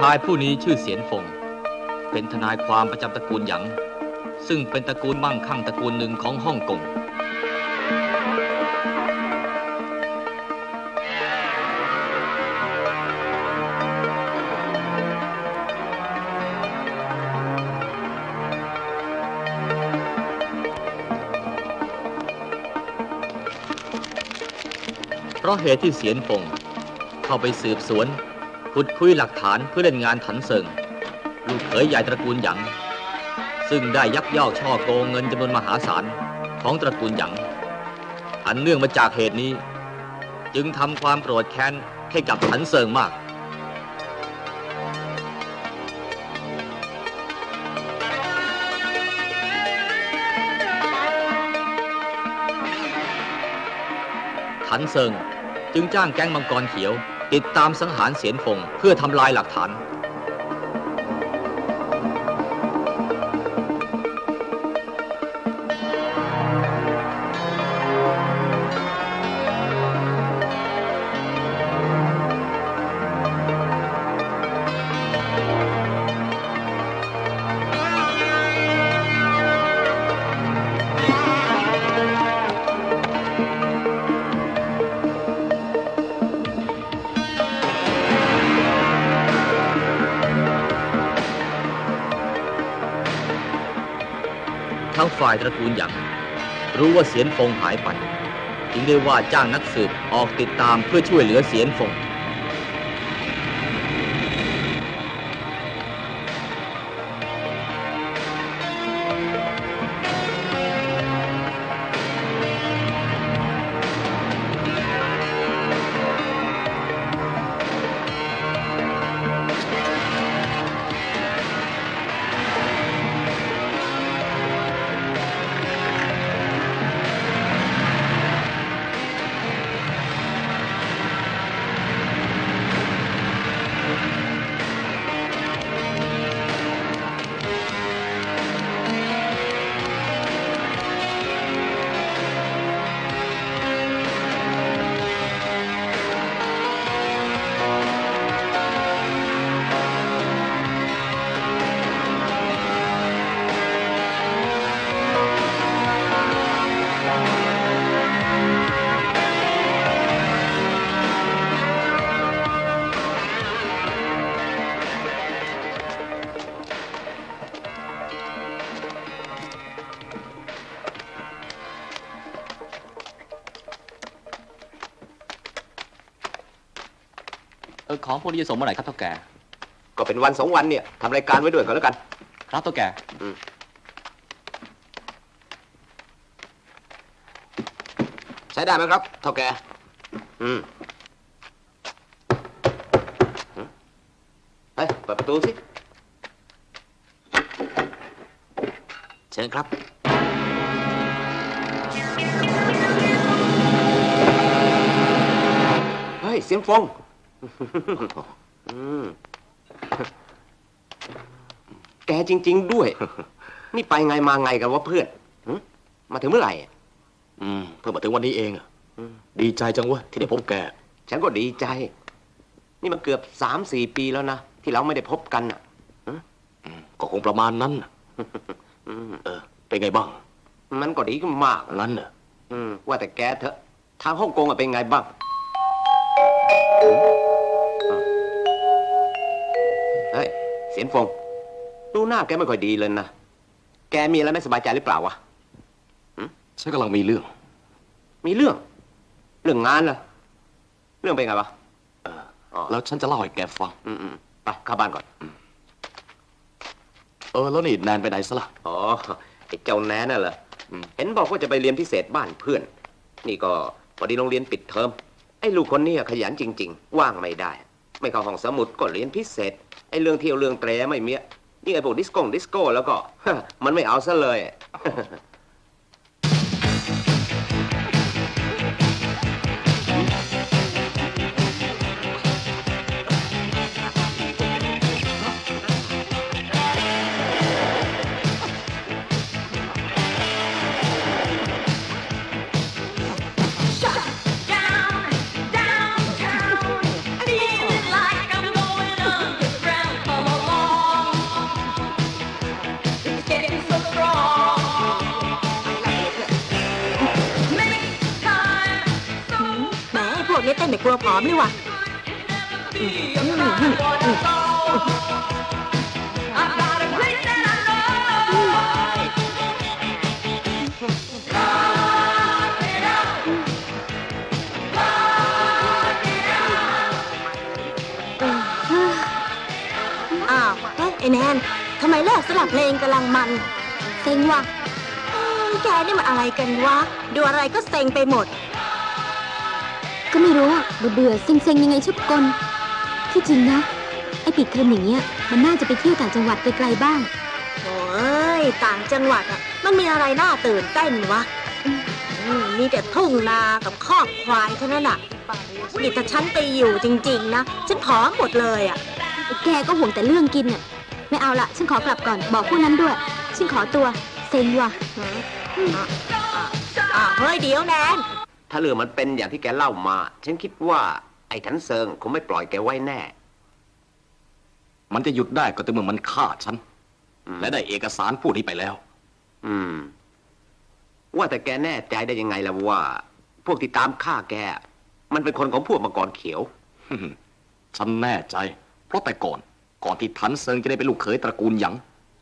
ายผู้นี้ชื่อเสียนฟงเป็นทนายความประจำตระกูลหยางซึ่งเป็นตระกูลมั่งคั่งตระกูลหนึ่งของฮ่องกงเพราะเหตุที่เสียนฟงเข้าไปสืบสวนขุดคุยหลักฐานเพื่อเล่นงานถันเซิงลูกเขยใหญ่ตระกูลหยางซึ่งได้ยักยอกช่อโกงเงินจำนวนมหาศาลของตระกูลหยางอันเนื่องมาจากเหตุนี้จึงทำความโกรธแค้นให้กับถันเซิงมากถันเซิงจึงจ้างแก๊งมังกรเขียวติดตามสังหารเสียนฟงเพื่อทำลายหลักฐานทั้งฝ่ายตระกูลหยางรู้ว่าเสียนฟงหายไปจึงได้ว่าจ้างนักสืบออกติดตามเพื่อช่วยเหลือเสียนฟงของพวกนี้จะส่งเมื่อไหร่ครับเท่าแก่ก็เป็นวัน2 วันเนี่ยทำรายการไว้ด้วยกันแล้วกันครับเท่าแก่ใช้ได้ไหมครับเท่าแก่เฮ้ยเปิดประตูสิเชิญครับเฮ้ยเสียงฟงแกจริงๆด้วยนี่ไปไงมาไงกันวะเพื่อนมาถึงเมื่อไหร่เพิ่งมาถึงวันนี้เองดีใจจังวะที่ได้พบแกฉันก็ดีใจนี่มันเกือบ3-4 ปีแล้วนะที่เราไม่ได้พบกันอ่ะก็คงประมาณนั้นเป็นไงบ้างมันก็ดีขึ้นมากงั้นเหรอว่าแต่แกเถอะทางฮ่องกงเป็นไงบ้างเฮ้ยเสียนฟงดูหน้าแกไม่ค่อยดีเลยนะแกมีอะไรไม่สบายใจหรือเปล่าวะฉันกำลังมีเรื่องงานเหรอเรื่องเป็นไงวะแล้วฉันจะเล่าให้แกฟังไปเข้าบ้านก่อนแล้วนี่แนนไปไหนซะล่ะอ๋อไอ้เจ้าแนนน่ะเหรอเห็นบอกว่าจะไปเรียนพิเศษบ้านเพื่อนนี่ก็พอดีโรงเรียนปิดเทอมไอ้ลูกคนนี้ขยันจริงๆว่างไม่ได้ไม่เข้าห้องสมุดก็เรียนพิเศษไอ้เรื่องเที่ยวเรื่องเตะไม่เมียนี่ไอ้พวกดิสโก้แล้วก็มันไม่เอาซะเลย Downtown, feeling like I'm going underground. ต้นไม่กลัวผอมเลยว่ะอ้าวเฮ้ยไอ้แนนทำไมเลิกสลับเพลงกำลังมันเซ็งว่ะแกนี่มันอะไรกันวะดูอะไรก็เซ็งไปหมดก็ไม่รู้อะเบื่อเซ็งๆยังไงชุบกลที่จริงนะไอ้ปิดเทอมอย่างเงี้ยมันน่าจะไปเที่ยวต่างจังหวัดไกลๆบ้างโอ้ยต่างจังหวัดอะมันมีอะไรน่าตื่นเต้นวะมีแต่ทุ่งนากับคอกควายเท่านั้นอะนี่ถ้าฉันไปอยู่จริงๆนะฉันผอมหมดเลยอะแกก็ห่วงแต่เรื่องกินอะไม่เอาละฉันขอกลับก่อนบอกพวกนั้นด้วยฉันขอตัวเซ็งว่ะเฮ้ยเดี๋ยวแนนถ้าเรื่องมันเป็นอย่างที่แกเล่ามาฉันคิดว่าไอ้ถันเซิงคงไม่ปล่อยแกไว้แน่มันจะหยุดได้ก็แต่เมื่อมันฆ่าฉันและได้เอกสารพวกนี้ไปแล้วว่าแต่แกแน่ใจได้ยังไงล่ะว่าพวกที่ตามฆ่าแกมันเป็นคนของพวกมังกรเขียวฉันแน่ใจเพราะแต่ก่อนที่ถันเซิงจะได้เป็นลูกเขยตระกูลหยาง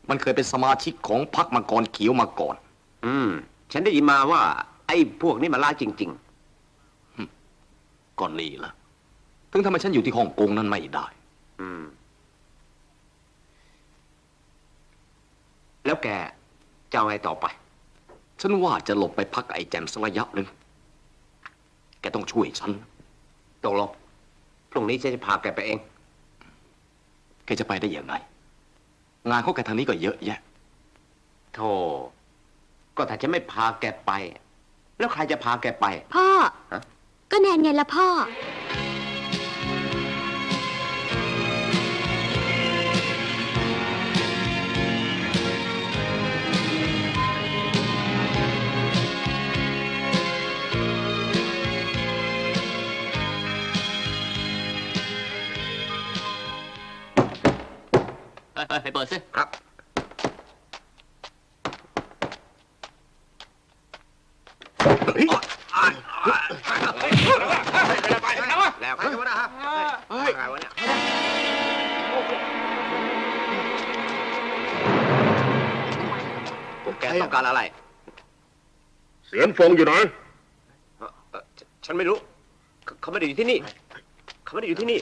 มันเคยเป็นสมาชิกของพรรคมังกรเขียวมาก่อนฉันได้ยินมาว่าไอ้พวกนี้มันร้ายจริงๆก่อนนี้ล่ะถึงทำไมฉันอยู่ที่ฮ่องกงนั้นไม่ได้แล้วแกจะเอาไงต่อไปฉันว่าจะหลบไปพักไอ้แจมสักระยะหนึ่งแกต้องช่วยฉันตกลงพรุ่งนี้ฉันจะพาแกไปเองแกจะไปได้ยังไงงานเขาแกทางนี้ก็เยอะแยะโธ่ก็ถ้าฉันไม่พาแกไปแล้วใครจะพาแกไปพ่อก็แนนไงล่ะพ่อให้เปิดสิครับแล้วใครวะนะฮะใครวะเนี่ยพวกแกต้องการอะไรเสียนฟงอยู่ไหนฉันไม่รู้เขาไม่ได้อยู่ที่นี่เขาไม่ได้อยู่ที่นี่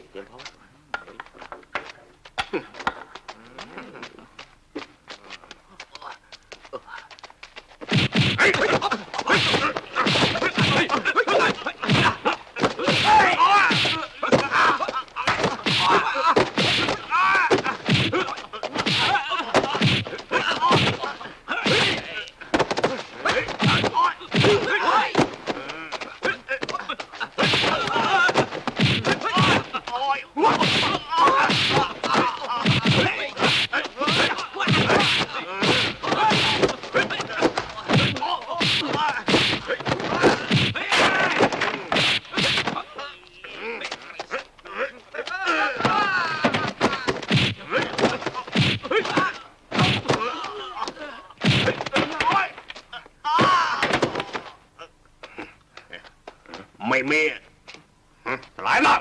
ไม่มีหลายนัด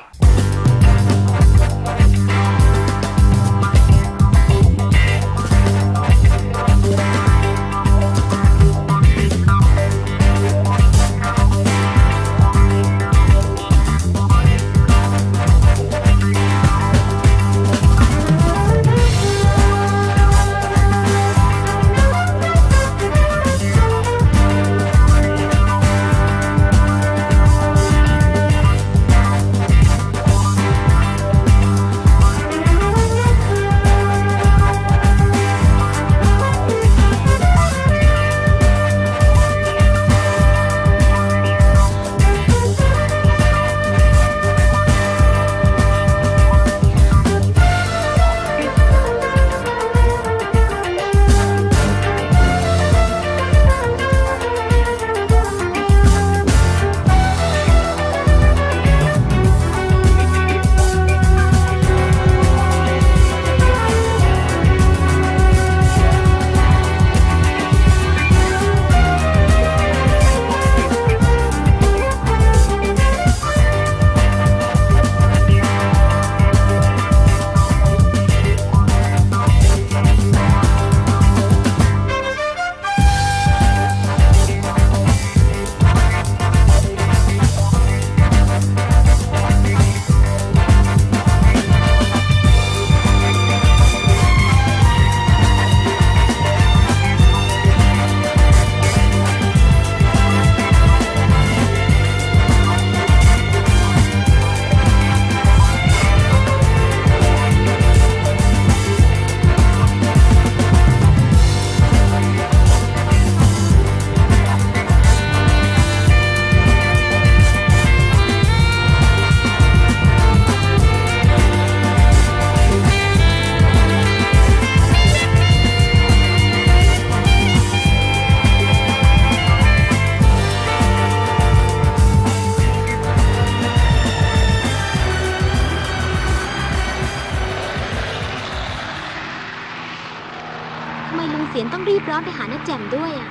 และแจ่มด้วยอ่ะ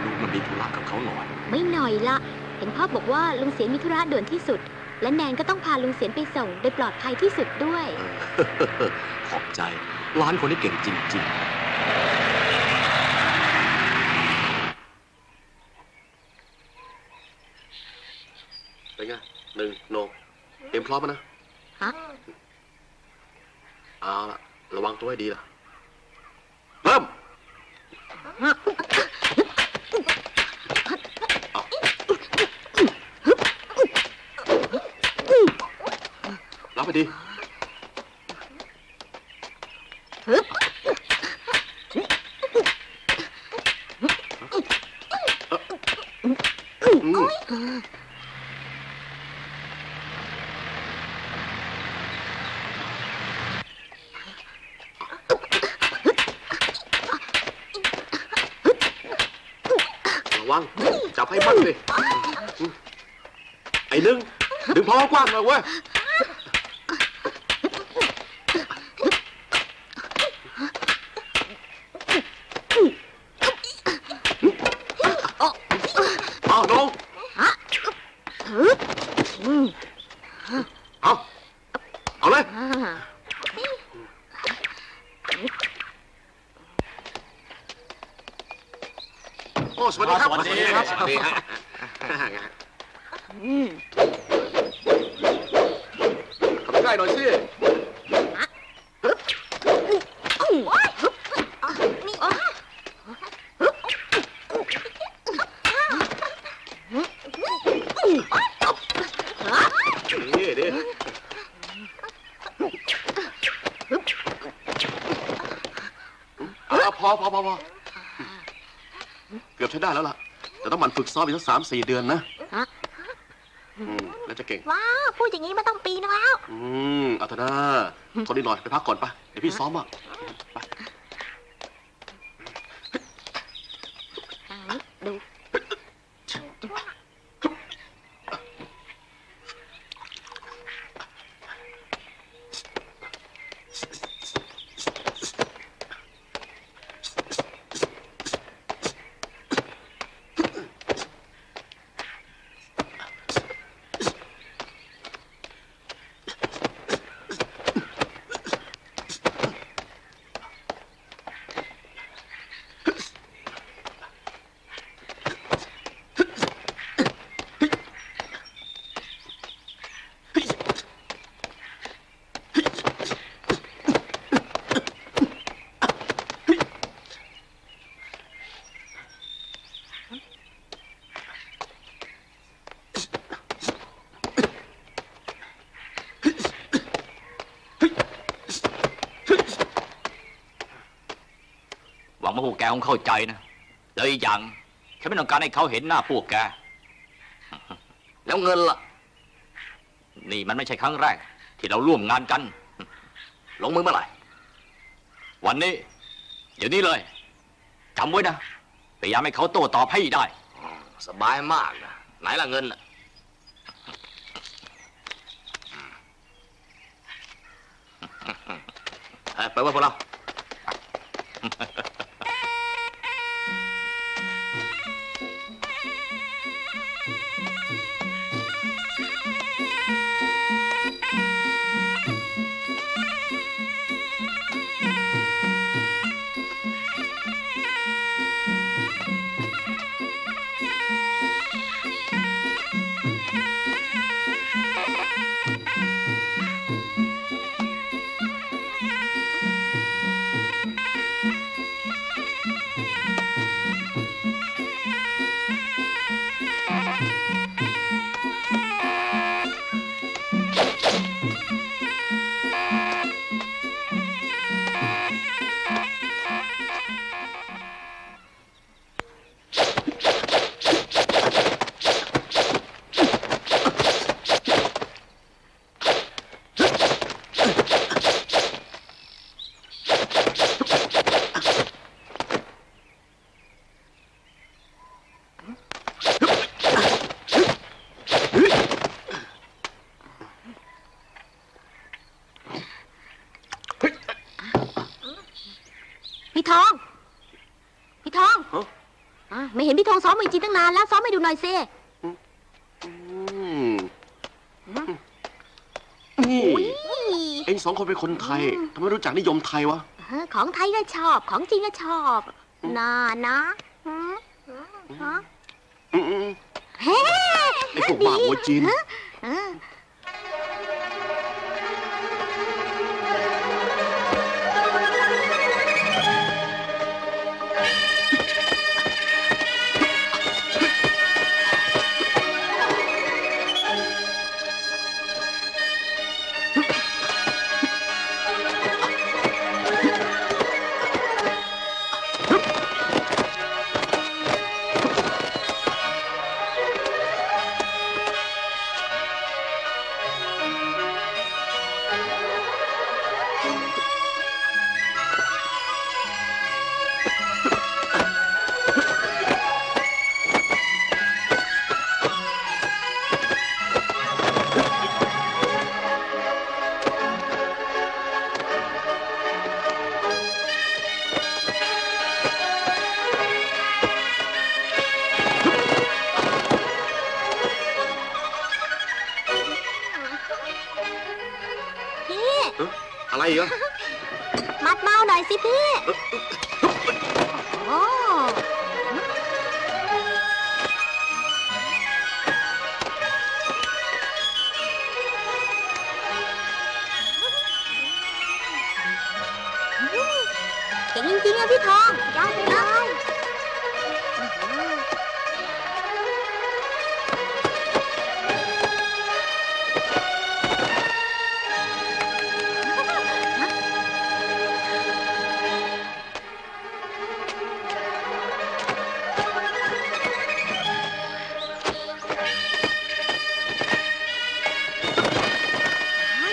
ลูกมันมีธุระกับเขาหน่อย ไม่หน่อยละเห็นพ่อบอกว่าลุงเสียนมีธุระด่วนที่สุด และแนนก็ต้องพาลุงเสียนไปส่งโดยปลอดภัยที่สุดด้วย ขอบใจร้านคนนี้เก่งจริงๆ เป็นไงหนึ่งโหนงเตรียมพร้อมแล้วนะ ฮะ เอาละระวังตัวให้ดีล่ะ เริ่มรับไปดีระวัง จับให้มั่นสิไอ้หนึ่งดึงพอกว้างหน่อยเว้ยเอาลงเอาเลย โอ้ สวัสดีครับ สวัสดีครับ สวัสดีฮะทำใกล้หน่อยสิ นี่ดิพอ เกือบใช้ได้แล้วล่ะ แต่ต้องหมั่นฝึกซ้อมอีกสัก3-4 เดือนนะ ฮะ แล้วจะเก่ง ว้าว พูดอย่างนี้มาต้องปีนึงแล้ว เอาเถอะนะทนนิดหน่อยไปพักก่อนปะเดี๋ยวพี่ซ้อมอ่ะไป ดู หวังว่าพวกแกคงเข้าใจนะ แล้วอีกอย่างฉันไม่ต้องการให้เขาเห็นหน้าพวกแก แล้วเงินล่ะ นี่มันไม่ใช่ครั้งแรก ที่เราร่วมงานกัน ลงมือเมื่อไหร่ วันนี้ เดี๋ยวนี้เลยจำไว้นะ พยายามให้เขาโต้ตอบให้ได้ สบายมากนะไหนล่ะเงินน่ะ ไปว่าพวกเรา ไม่เห็นพี่ทองซ้อมจริงๆตั้งนานแล้วซ้อมให้ดูหน่อยสิ อืมนี่เอ็งสองคนเป็นคนไทยทำไมรู้จักนิยมไทยวะ ของไทยก็ชอบ ของจริงก็ชอบน่านะฮะ อืมไอ้พวกบ้าหัวจีน พี่ อะไรอีกอะ มัดเมาหน่อยสิพี่โอ้เก่งจริงๆอะพี่ทองยอดไปเลย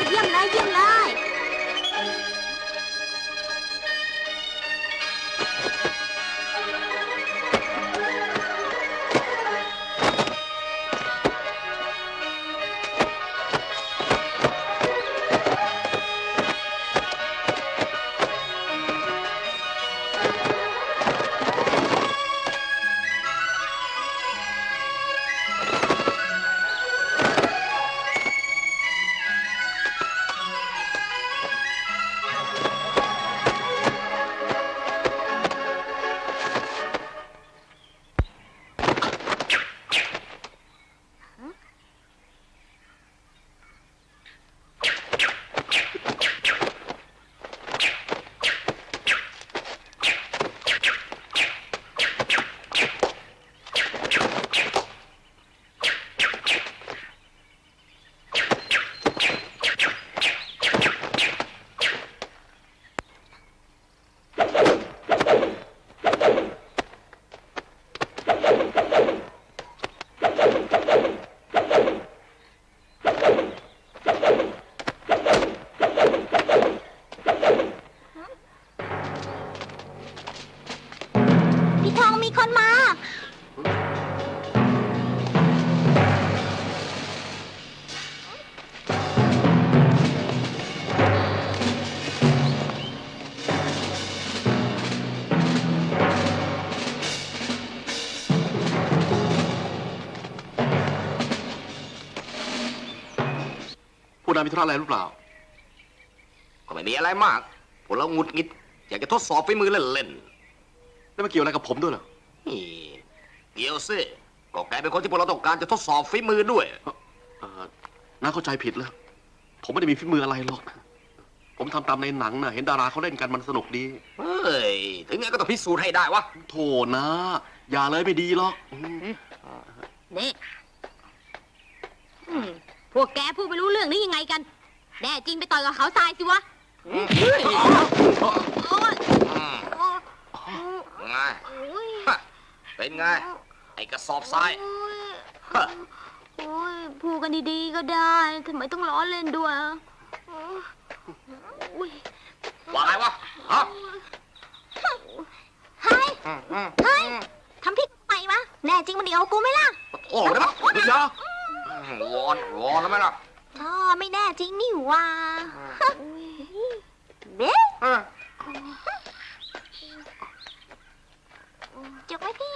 เยี่ยมเลยเยี่ยมเลย พี่ทองมีคนมา ผู้นายมีธุระอะไรหรือเปล่า ก็ไม่มีอะไรมากพวกเราหงุดหงิดอยากจะทดสอบฝีมือเล่น แล้วมันเกี่ยวอะไรกับผมด้วยเหรอ ๆนี่เกี่ยวสิก็แกเป็นคนที่พวกเราต้องการจะทดสอบฝีมือด้วย น้าเข้าใจผิดแล้ว ผมไม่ได้มีฝีมืออะไรหรอก ผมทำตามในหนังนะเห็นดาราเขาเล่นกันมันสนุกดี เฮ้ย ถึงไงก็ต้องพิสูจน์ให้ได้วะ โถนะอย่าเลยไม่ดีหรอก นี่พวกแกพูดไม่รู้เรื่องนี้ยังไงกัน แน่จริงไปต่อยกับเขาทรายสิวะโอ๊ยไงฮะเป็นไง ไอ้กระสอบทรายฮะ โอ้ยพูดกันดีๆก็ได้ทำไมต้องล้อเล่นด้วยว่าไงวะฮะ เฮ้ยทำพี่ใหม่มะแน่จริงมันเดี๋ยวกูไหมล่ะ โอ้ยนะเดี๋ยววอนแล้วไหมล่ะ อ๋อไม่แน่จริงนี่หว่าเบ๊ะจบไหมพี่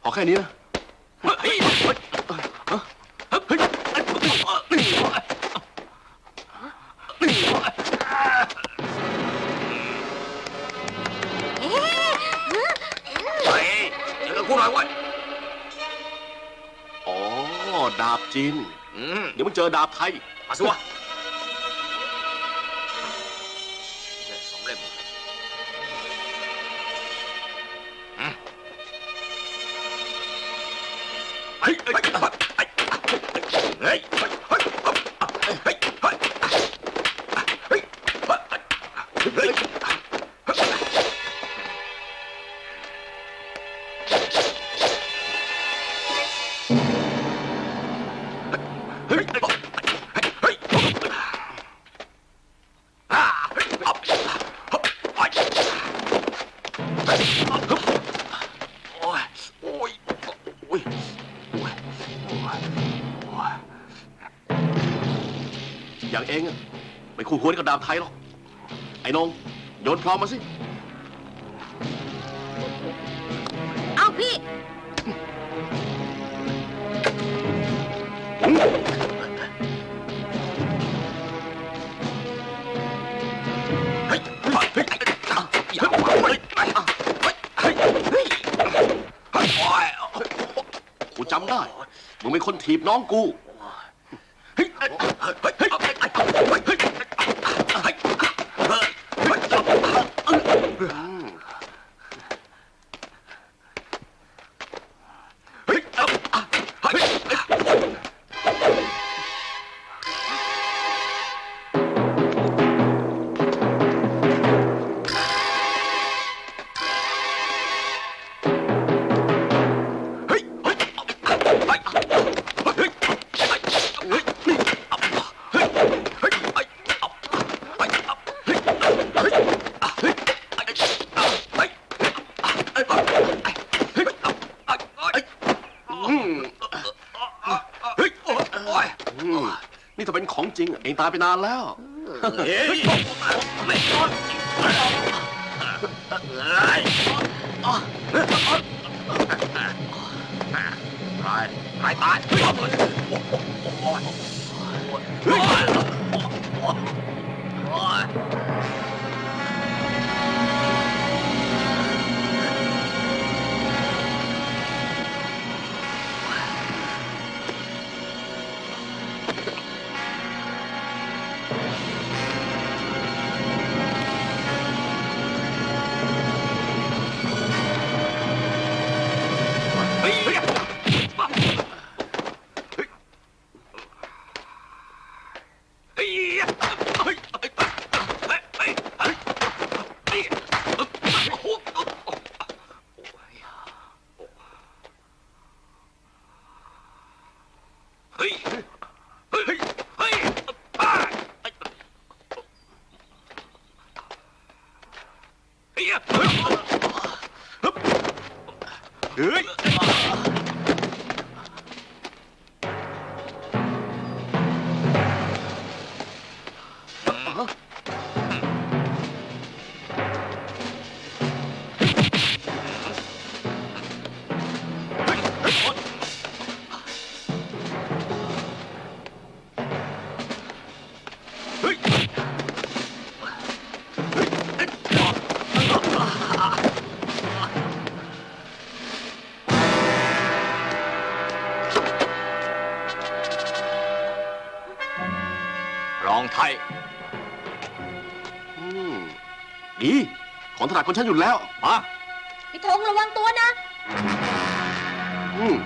พอแค่นี้นะอ๋อ ดาบจีนเดี๋ยวมึงเจอดาบไทย มาสิวะสองเล่มเฮ้ยอย่างเองอะไม่คู่ควรกับดาบไทยหรอก ไอ้นงโยนพร้อมมาสิ เอาพี่ กูจำได้ มึงเป็นคนถีบน้องกู นี่ถ้าเป็นของจริงเองตายไปนานแล้ว ตายตาย เฮ้ยรองไทย ดีของถนัดคนฉันอยู่แล้ว มา พี่ธงระวังตัวนะ อืม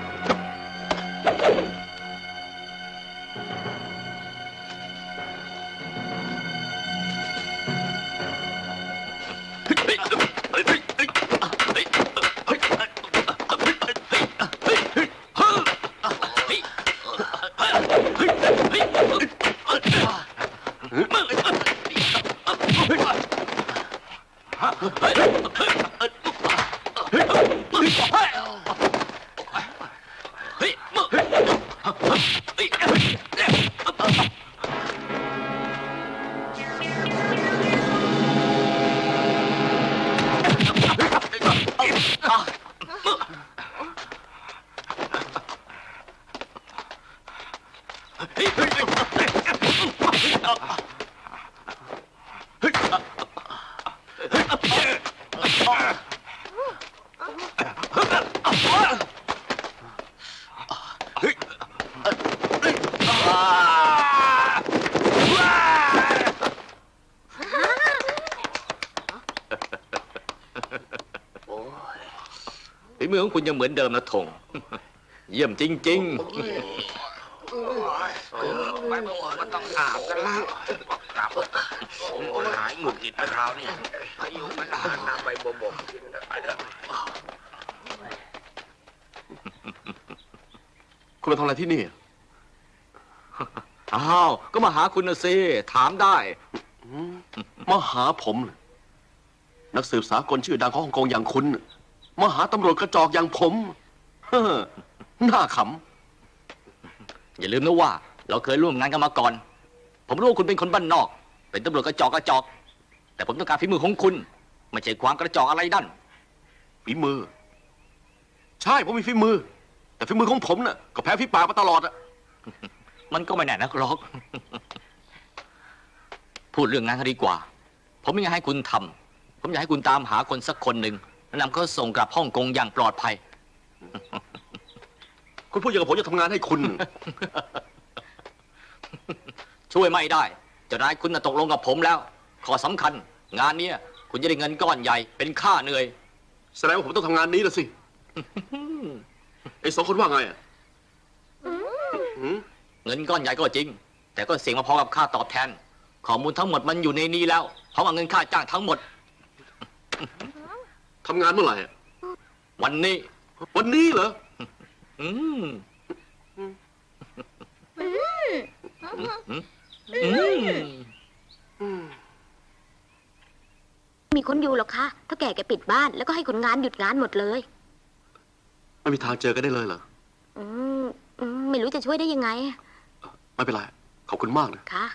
ฝีมือของคุณยังเหมือนเดิมนะธง เยี่ยมจริง มันต้องอาบกันแล้วกลับหายหงุดหงิดไปคราวนี้อายุมันนานน้ำใบบ่มกินไปเถอะ คุณมาทำอะไรที่นี่ ๆ อ้าว ก็มาหาคุณนะสิ ถามได้ มาหาผมเหรอนักสืบสากลชื่อดังของฮ่องกงอย่างคุณมาหาตำรวจกระจอกอย่างผมเฮ้อน่าข อย่าลืมนะว่า เราเคยร่วมงานกันมาก่อน ผมรู้ว่าคุณเป็นคนบ้านนอก เป็นตำรวจกระจอก แต่ผมต้องการฝีมือของคุณ ไม่ใช่ความกระจอกอะไรนั่น ำฝีมือ ใช่ผมมีฝีมือ แต่ฝีมือของผมน่ะก็แพ้ฝีปากมาตลอดอะ มันก็ไม่แน่นักหรอก พูดเรื่องงานกันดีกว่า ผมไม่อยากให้คุณทำ ผมอยากให้คุณตามหาคนสักคนหนึ่งแล้วนำเขาส่งกลับฮ่องกงอย่างปลอดภัย คุณพูดอย่างกับผมจะทำงานให้คุณ ช่วยไม่ได้ เจ้านายคุณน่ะตกลงกับผมแล้ว ข้อสำคัญ งานเนี้ยคุณจะได้เงินก้อนใหญ่เป็นค่าเหนื่อย แสดงว่าผมต้องทำงานนี้ละสิ ไอ้สองคนว่าไงอะหืม เงินก้อนใหญ่ก็จริง แต่ก็เสี่ยงมาพอกับค่าตอบแทน ข้อมูลทั้งหมดมันอยู่ในนี้แล้วเพราะว่าเงินค่าจ้างทั้งหมด ทำงานเมื่อไหร่อะ วันนี้ วันนี้เหรอ อืมอืม มีคนอยู่หรอกคะถ้าแก่แกปิดบ้านแล้วก็ให้คนงานหยุดงานหมดเลย ไม่มีทางเจอกันได้เลยเหรอ ไม่รู้จะช่วยได้ยังไง ไม่เป็นไร ขอบคุณมากนะ ค่ะ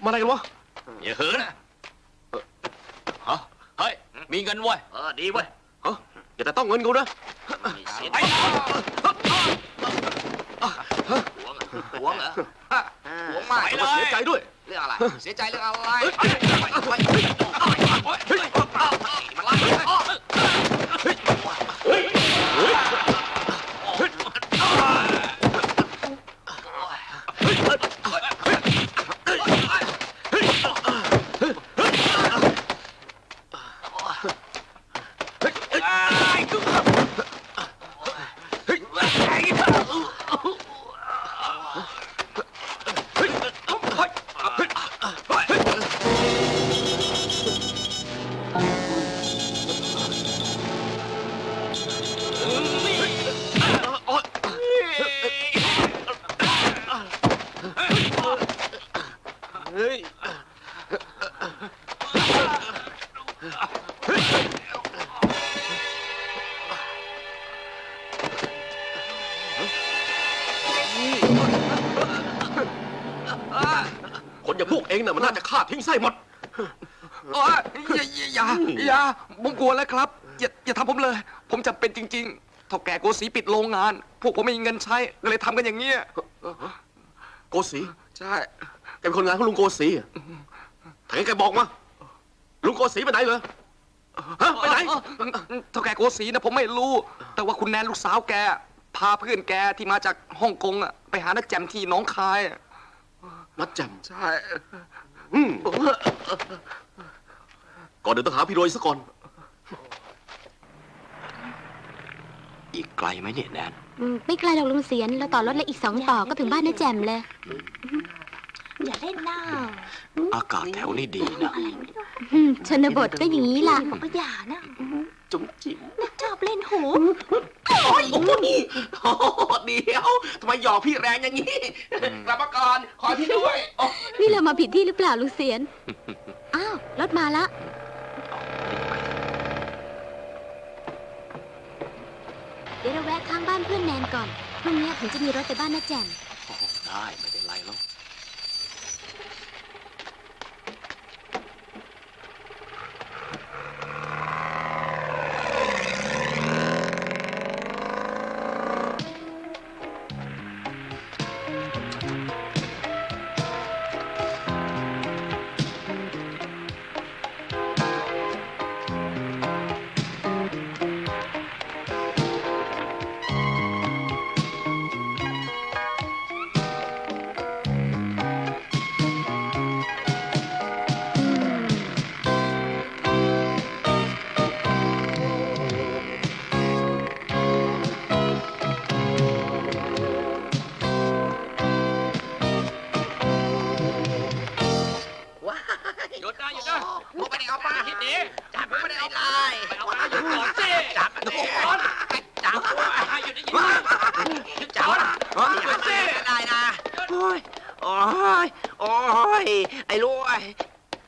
มาอะไรกันวะ อย่าเหินนะ ฮะ เฮ้ย มีเงินเว้ยดีเว้ย ฮะอย่าแต่ต้องเงินกูนะ เสีย ไป หวงเหรอหวงมาก เสียใจด้วย เรื่องอะไร เสียใจเรื่องอะไรคนอย่างพวกเองน่ะมันน่าจะฆ่าทิ้งไส้หมด อย่าผมกลัวแล้วครับ อย่าทำผมเลย ผมจำเป็นจริงๆเท่าแก่โกสีปิดโรงงาน พวกผมไม่มีเงินใช้ก็เลยทำกันอย่างเงี้ย โกสี ใช่ แกเป็นคนงานของลุงโกสีอะถ้างั้นแกบอกมา ลุงโกสีไปไหนเหรอ ฮะ ไปไหน เท่าแก่โกสีนะผมไม่รู้ แต่ว่าคุณแนนลูกสาวแกพาเพื่อนแกที่มาจากฮ่องกงอะไปหานักแจมที่หน้องคายอะ นัดแจม ใช่ ก่อนเดินต้องหาพี่โรยซะก่อน อีกไกลไหมเนี่ยแนน ไม่ไกลหรอกลุงเสียนเราต่อรถเลยอีก2 ต่อก็ถึงบ้านน้าแจ่มเลย อย่าเล่นหน้า อากาศแถวนี้ดีนะ ชนบทก็อย่างนี้ล่ะ บอกว่าอย่านะ จุ๋มจิ๋ม ชอบเล่นหู โอ้ยเดี๋ยวทำไมหยอกพี่แรงอย่างนี้กลับมาก่อนขอพี่ด้วย นี่เรามาผิดที่หรือเปล่าลุงเสียน อ้าวรถมาละ เดี๋ยวเราแวะข้างบ้านเพื่อนแนนก่อน พรุ่งนี้ถึงจะมีรถไปบ้านน้าแจ่ม ได้ไม่เป็นไรแล้ว หยุดนะหยุดนะผมไม่ได้เอาปลาที่นี้จับผมไม่ได้เอาปลาไปเอาปลาหยุดก่อนสิจับมันก่อนจับหยุดได้ยินไหมจับหยุดสิได้นะโอ้ยโอ้ยโอ้ยไอ้รวย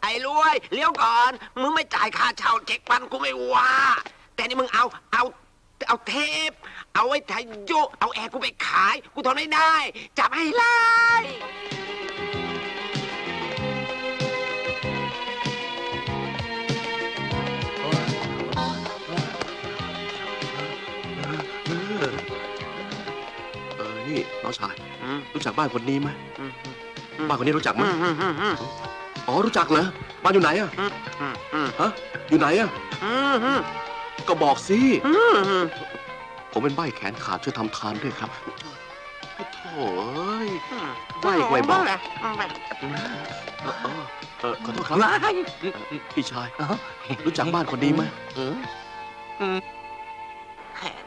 ไอ้รวยเลี้ยวก่อนมึงไม่จ่ายค่าเช่า7,000กูไม่ว่าแต่นี่มึงเอาเทปเอาไว้ถ่ายโยเอาแอร์กูไปขายกูทนไม่ได้จับให้ไล่ นี่น้องชายรู้จักบ้านคนนี้ไหมบ้านคนนี้รู้จักไหมอ๋อรู้จักเหรอบ้านอยู่ไหนอะฮะอยู่ไหนอะก็บอกสิผมเป็นใบ้แขนขาดช่วยทำทานด้วยครับโถ่เอ้ยใบ้ไว้บอกขอโทษครับพี่ชายรู้จักบ้านคนนี้ไหม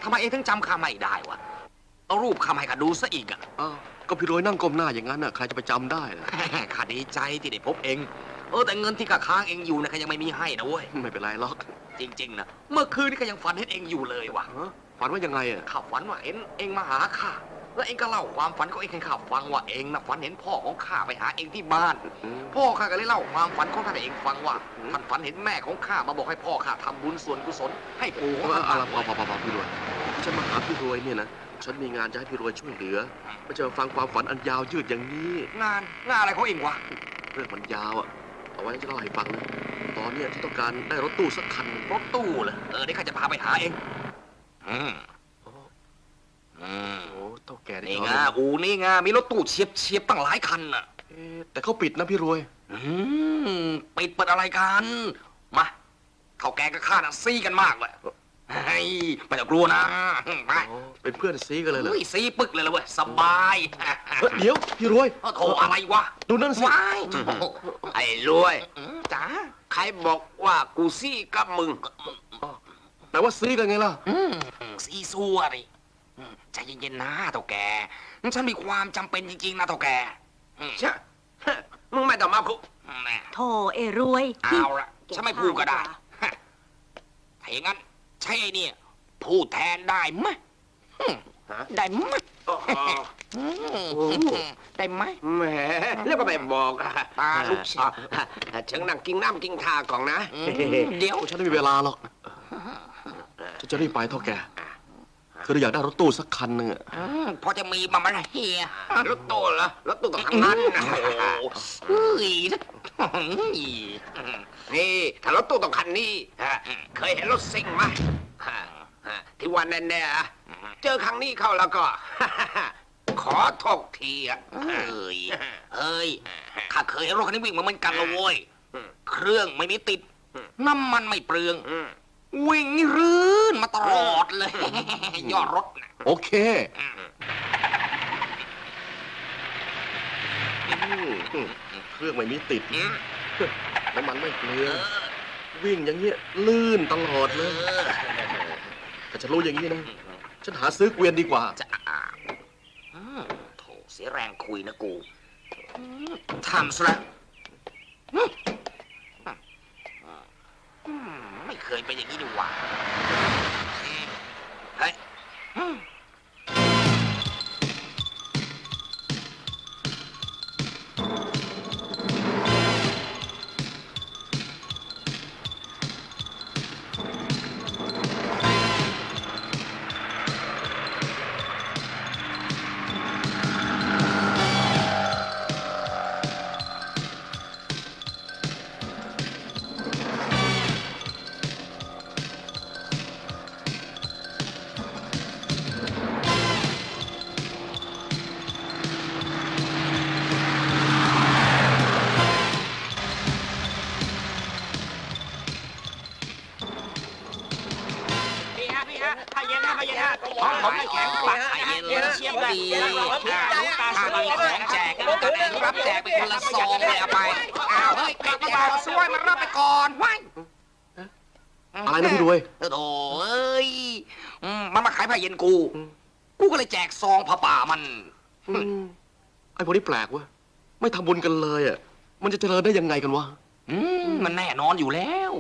ทำไมเองถึงจำข้าไม่ได้วะเอารูปข้าให้ข้าดูซะอีกอ่ะ ก็พี่โรยนั่งก้มหน้าอย่างนั้นน่ะใครจะไปจำได้ล่ะ ข้าดีใจที่ได้พบเองแต่เงินที่ข้าค้างเองอยู่นะข้ายังไม่มีให้นะเว้ย ไม่เป็นไรหรอก จริงๆนะเมื่อคืนนี่ข้ายังฝันเห็นเองอยู่เลยว่ะ ฝันว่ายังไงอะ ข้าฝันว่าเองมาหาข้าแล้วเองก็เล่าความฝันของเองให้ข้าฟังว่าเองนะฝันเห็นพ่อของข้าไปหาเองที่บ้าน พ่อข้าก็เลยเล่าความฝันของท่านให้เองฟังว่าท่านฝันเห็นแม่ของข้ามาบอกให้พ่อข้าทำบุญส่วนกุศลให้ปู่ของท่าน อะไรพอพี่รวยฉันมาหาพี่รวยเนี่ยนะฉันมีงานจะให้พี่รวยช่วยเหลือไม่จะมาฟังความฝันอันยาวยืดอย่างนี้ งานอะไรของเองวะ เรื่องมันยาวอ่ะ เอาไว้จะเล่าให้ฟังนะ ตอนเนี้ยที่ต้องการได้รถตู้สักคัน รถตู้เหรอเดี๋ยวข้าจะพาไปหาเองอืม โอ้ อืม โหเท่าแก่ นี่ เขา ไงอูนี่ไงมีรถตู้เฉียบตั้งหลายคันน่ะ แต่เขาปิดนะพี่รวย อืปิดเปิดอะไรกันมาเท่าแกกับข้าน่ะซีกันมากเลยเฮ้ยไม่ต้องกลัวนะไป อ๋อ เป็นเพื่อนซีกันเลยเหรอ เฮ้ยซีปึกเลยละเว้ยสบาย เฮ้ยเดี๋ยวพี่รวย โถอะไรวะ ดูนั่นสิ ว้าย ไอ้รวย จ๋า ใครบอกว่ากูซี่กับมึง แต่ว่าซีกันไงล่ะ ซีซัวดิใจเย็นๆนะเท่าแกฉันมีความจำเป็นจริงๆนะเท่าแก ใช่ มึงไม่ต้องมาคุก แน่ โธ่ไอ้รวย เอาละฉันไม่พูดก็ได้ถ้าอย่างนั้นใช่เนี่ยพูดแทนได้ไหมได้ไหมได้ไหม แหมแล้วก็ไม่บอกอะ ตาลูกเฉียบ เชิงนั่งกินน้ำกินทาก่อนนะ เดี๋ยว ฉันไม่มีเวลาหรอก ฉันจะรีบไปเท่าแก คืออยากได้รถตู้สักคันหนึ่งอะ พอจะมีมาไหมล่ะเฮีย รถตู้เหรอรถตู้ต้องทำงานนะ เฮ้ย นี่ถ้ารถตู้ต้องคันนี้เคยเห็นรถซิ่งไหมที่วันแน่ๆอะเจอครั้งนี้เข้าแล้วก็ ขอโทษทีอะ เฮ้ยข้าเคยเห็นรถคันนี้วิ่งมาเหมือนกันละโว้ยเครื่องไม่มีติด น้ำมันไม่เปลือง วิ่งนี่รื่นมาตลอดเลย ยอดรถนะ โอเค เครื่องไม่มีติด น้ำมันไม่เปลือง วิ่งอย่างเงี้ยลื่นตลอดเลย แต่ฉันรู้อย่างนี้นะ ฉันหาซื้อเกวียนดีกว่า จะโถเสียแรงคุยนะกูทำซะแล้วไม่เคยเป็นอย่างนี้ดีกว่าเฮ้ยของผมไม่แข็งปักไข่เย็นเลยเชียบดีถ้ามีของแจกกันรับแจกเป็นคนละซองเลยเอาไปอ้าวเฮ้ยกลับมาบอกซวยมันรับไปก่อนว้าย อะไรนะพี่รวย โถ่เอ้ยมันมาขายผ้าเย็นกูก็เลยแจกซองผ้าป่ามัน ไอ้พวกนี้แปลกเวะไม่ทำบุญกันเลยอ่ะ มันจะเจริญได้ยังไงกันวะ มันแน่นอนอยู่แล้ว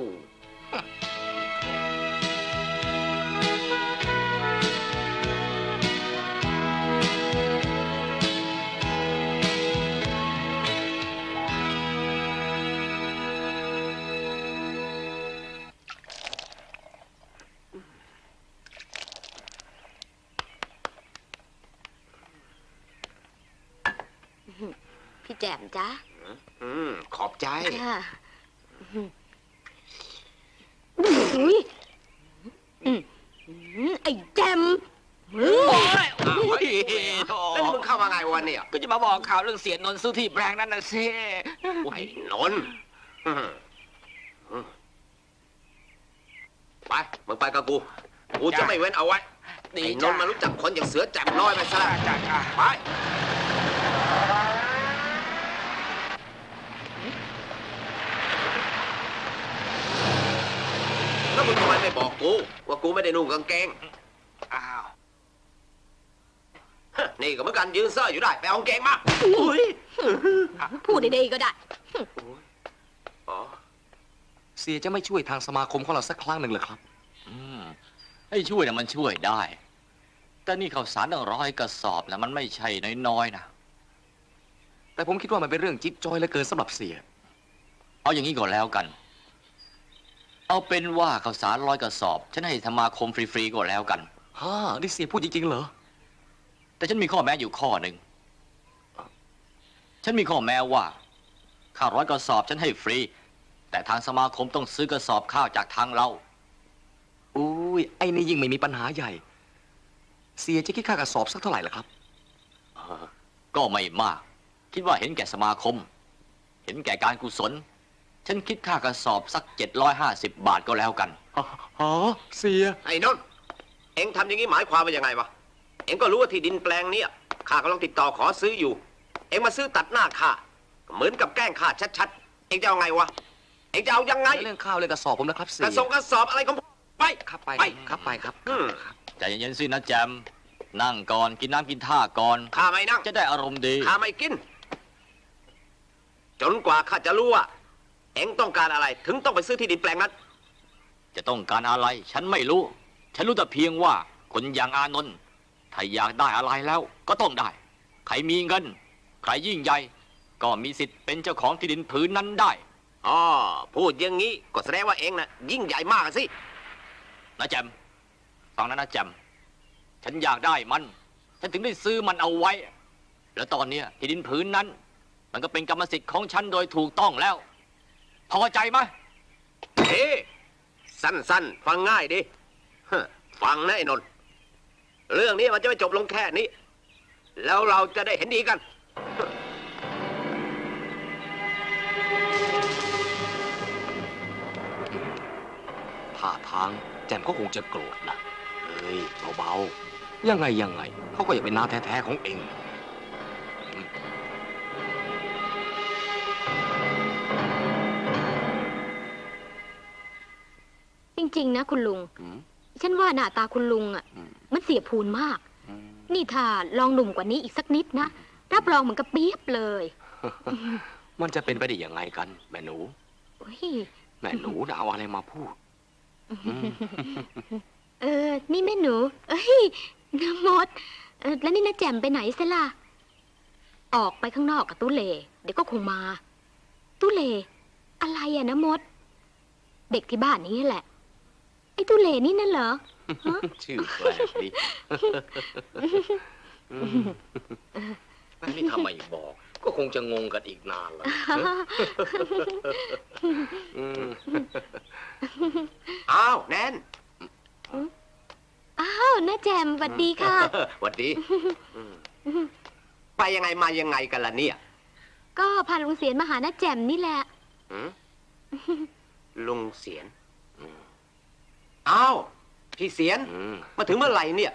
พี่แจ่มจ๊ะ ขอบใจ ค่ะอุ้ยไอ้แจม แล้วมึงเข้ามาไงวันเนี่ย ก็จะมาบอกข่าวเรื่องเสียนนท์ซื้อที่แปลงนั้นนะสิ ไอ้นนท์ไปมึงไปกับกู กูจะไม่เว้นเอาไว้ ไอ้นนท์มารู้จักคนอย่างเสือแจ่มน้อยไปซะแล้ว จ้า ไป แล้วมึงทำไมไม่บอกกู ว่ากูไม่ได้นุ่งกางเกง อ้าว นี่ก็เหมือนกันยืนเซ่ออยู่ได้ ไปเอากางเกงมา พูดดีๆก็ได้ อ๋อ เสียจะไม่ช่วยทางสมาคมของเราสักครั้งหนึ่งเหรอครับ ให้ช่วยนะมันช่วยได้ แต่นี่ข้าวสารตั้ง100 กระสอบนะมันไม่ใช่น้อยๆนะ แต่ผมคิดว่ามันเป็นเรื่องจิ๊บจอยเหลือเกินสำหรับเสีย เอาอย่างนี้ก่อนแล้วกัน เอาเป็นว่าข้าวสาร100 กระสอบ ฉันให้สมาคมฟรีๆก็แล้วกัน นี่เสียพูดจริงๆเหรอ แต่ฉันมีข้อแม้อยู่ข้อหนึ่ง ฉันมีข้อแม้ว่า ข้าว100 กระสอบฉันให้ฟรี แต่ทางสมาคมต้องซื้อกระสอบข้าวจากทางเรา อุ้ยไอ้นี่ยิ่งไม่มีปัญหาใหญ่ เสียจะคิดค่ากระสอบสักเท่าไหร่ล่ะครับ ก็ไม่มาก คิดว่าเห็นแก่สมาคม เห็นแก่การกุศล ฉันคิดค่ากระสอบสัก750 บาทก็แล้วกัน อ๋อ เสีย ไอ้นนท์เอ็งทำอย่างนี้หมายความว่ายังไงวะ เอ็งก็รู้ว่าที่ดินแปลงเนี้ยข้ากำลังติดต่อขอซื้ออยู่ เอ็งมาซื้อตัดหน้าข้าเหมือนกับแกล้งข้าชัดๆ เอ็งจะเอาไงวะ เอ็งจะเอายังไง เรื่องข้าวเรื่องกระสอบผมนะครับเสี ก ย ระสอบอะไรของไป ครับไป ไป ครับไปครับ ใจเย็นๆสินะแจม นั่งก่อนกินน้ำกินท่าก่อน ข้าไม่นั่ง จะได้อารมณ์ดี ข้าไม่กิน จนกว่าข้าจะรู้ว่า เอ็งต้องการอะไร ถึงต้องไปซื้อที่ดินแปลงนั้น จะต้องการอะไร ฉันไม่รู้ ฉันรู้แต่เพียงว่าคนอย่างอานนท์ถ้าอยากได้อะไรแล้วก็ต้องได้ ใครมีเงิน ใครยิ่งใหญ่ ก็มีสิทธิ์เป็นเจ้าของที่ดินผืนนั้นได้ อ๋อ พูดอย่างนี้ก็แสดงว่าเอ็งน่ะยิ่งใหญ่มากอะสิ นะแจมฟังนะแจม ฉันอยากได้มัน ฉันถึงได้ซื้อมันเอาไว้ แล้วตอนเนี้ยที่ดินผืนนั้น มันก็เป็นกรรมสิทธิ์ของฉันโดยถูกต้องแล้ว พอใจไหม เฮ้สั้นๆ ฟังง่ายดิฮะฟังนะไอ้นนท์เรื่องนี้มันจะไม่จบลงแค่นี้ แล้วเราจะได้เห็นดีกัน ท่าทางแจมก็คงจะโกรธนะเฮ้ยเบาๆยังไงเขาก็อยากเป็นน้าแท้ๆของเอง จริงๆนะคุณลุง ฉันว่าหน้าตาคุณลุงอ่ะ มันเสียพูนมาก นี่ถ้าลองหนุ่มกว่านี้อีกสักนิดนะรับรองเหมือนกับเปียบเลย มันจะเป็นไปได้ยังไงกัน แม่หนู โอ้ย แม่หนูน่ะเอาอะไรมาพูด นี่แม่หนู เอ้ยน้ำมดแล้วนี่น้าแจ่มไปไหนเสียล่ะออกไปข้างนอกกับตู้เลเดี๋ยวก็คงมา ตู้เลอะไรอะน้ำมด เด็กที่บ้านนี้แหละ ไอ้ตู้เลนี่นั่นเหรอ ชื่อแปลกดี นี่ทำไมบอก ก็คงจะงงกันอีกนานเลย อ้าวแนน อ้าวน้าแจ่มสวัสดีค่ะ หวัดดี ไปยังไงมายังไงกันล่ะเนี่ย ก็พาลุงเสียนมาหาน้าแจ่มนี่แหละ ลุงเสียนอ้าวพี่เสียน มาถึงเมื่อไหร่เนี่ย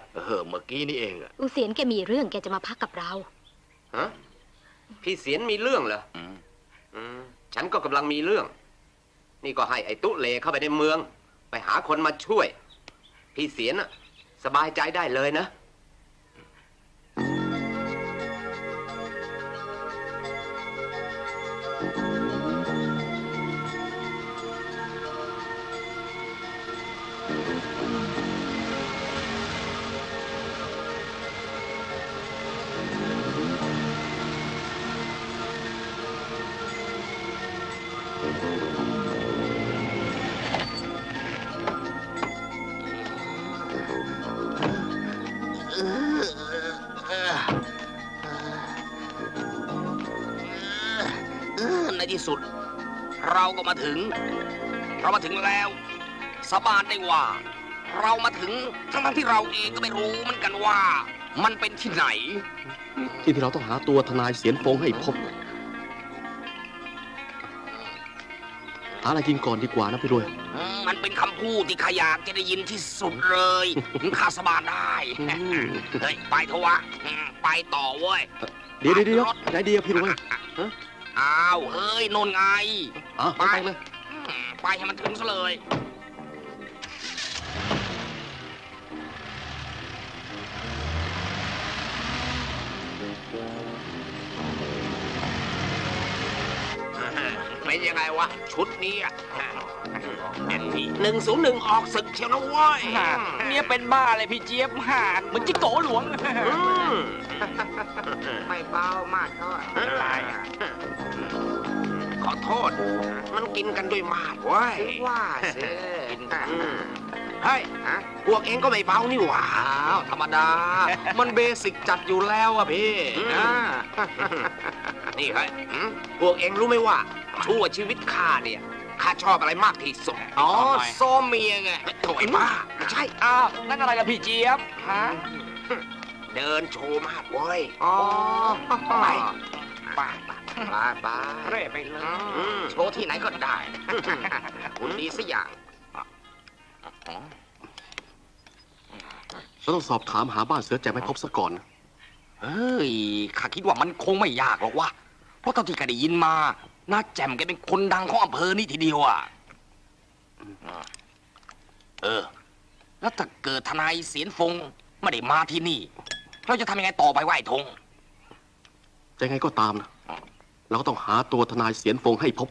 เมื่อกี้นี่เองอะ ลุงเสียนแกมีเรื่องแกจะมาพักกับเรา ฮะพี่เสียนมีเรื่องเหรอฉันก็กำลังมีเรื่อง นี่ก็ให้ไอ้ตุ๊เลเข้าไปในเมือง ไปหาคนมาช่วย พี่เสียนอะสบายใจได้เลยนะ ในที่สุด เราก็มาถึงแล้ว สาบานได้ว่า เรามาถึงทั้งที่เราเองก็ไม่รู้เหมือนกันว่า มันเป็นที่ไหน ที่เราต้องหาตัวทนายเสียนฟงให้พบ หาอะไรกินก่อนดีกว่านะพี่รวย มันเป็นคำพูดที่ข้าอยากจะได้ยินที่สุดเลยข้าสาบานได้ เฮ้ยไปเถอะวะไปต่อเว้ย เดี๋ยวไหนดีอะพี่รวย อ้าวเฮ้ยโนนไง ไปเลย ไปให้มันถึงซะเลย เป็นยังไงวะ ชุดนี้อ่ะ101 ออกศึกเชียวนะเว้ย เนี่ยเป็นบ้าเลยพี่เจี๊ยบหาเหมือนจิโกหลวง ไม่เบามากเท่าไหร่ขอโทษ มันกินกันด้วยมาดเว้ยว่าสิเฮ้ยพวกเองก็ไม่เบานี่หว่า อ้าวธรรมดา มันเบสิกจัดอยู่แล้วอะพี่ นี่เฮ้ยพวกเองรู้ไหมว่าชั่วชีวิตข้าเนี่ยข้าชอบอะไรมากที่สุดอ๋อซ้อมเมียไงโถ่ไอ้บ้าใช่อ้าวนั่นอะไรล่ะพี่เจี๊ยบฮะเดินโชว์มากเว้ยอ๋อไปเร่ไปเลยโชว์ที่ไหนก็ได้คุณดีสักอย่าง เราต้องสอบถามหาบ้านเสือแจ่มให้พบซะก่อนนะ เฮ้ยข้าคิดว่ามันคงไม่ยากหรอกวะเพราะเท่าที่ข้าได้ยินมาน้าแจ่มแกเป็นคนดังของอำเภอนี่ทีเดียวอ่ะแล้วถ้าเกิดทนายเสียนฟงไม่ได้มาที่นี่เราจะทำยังไงต่อไปวะไอ้ธง แต่ไงก็ตามนะเราก็ต้องหาตัวทนายเสียนฟงให้พบ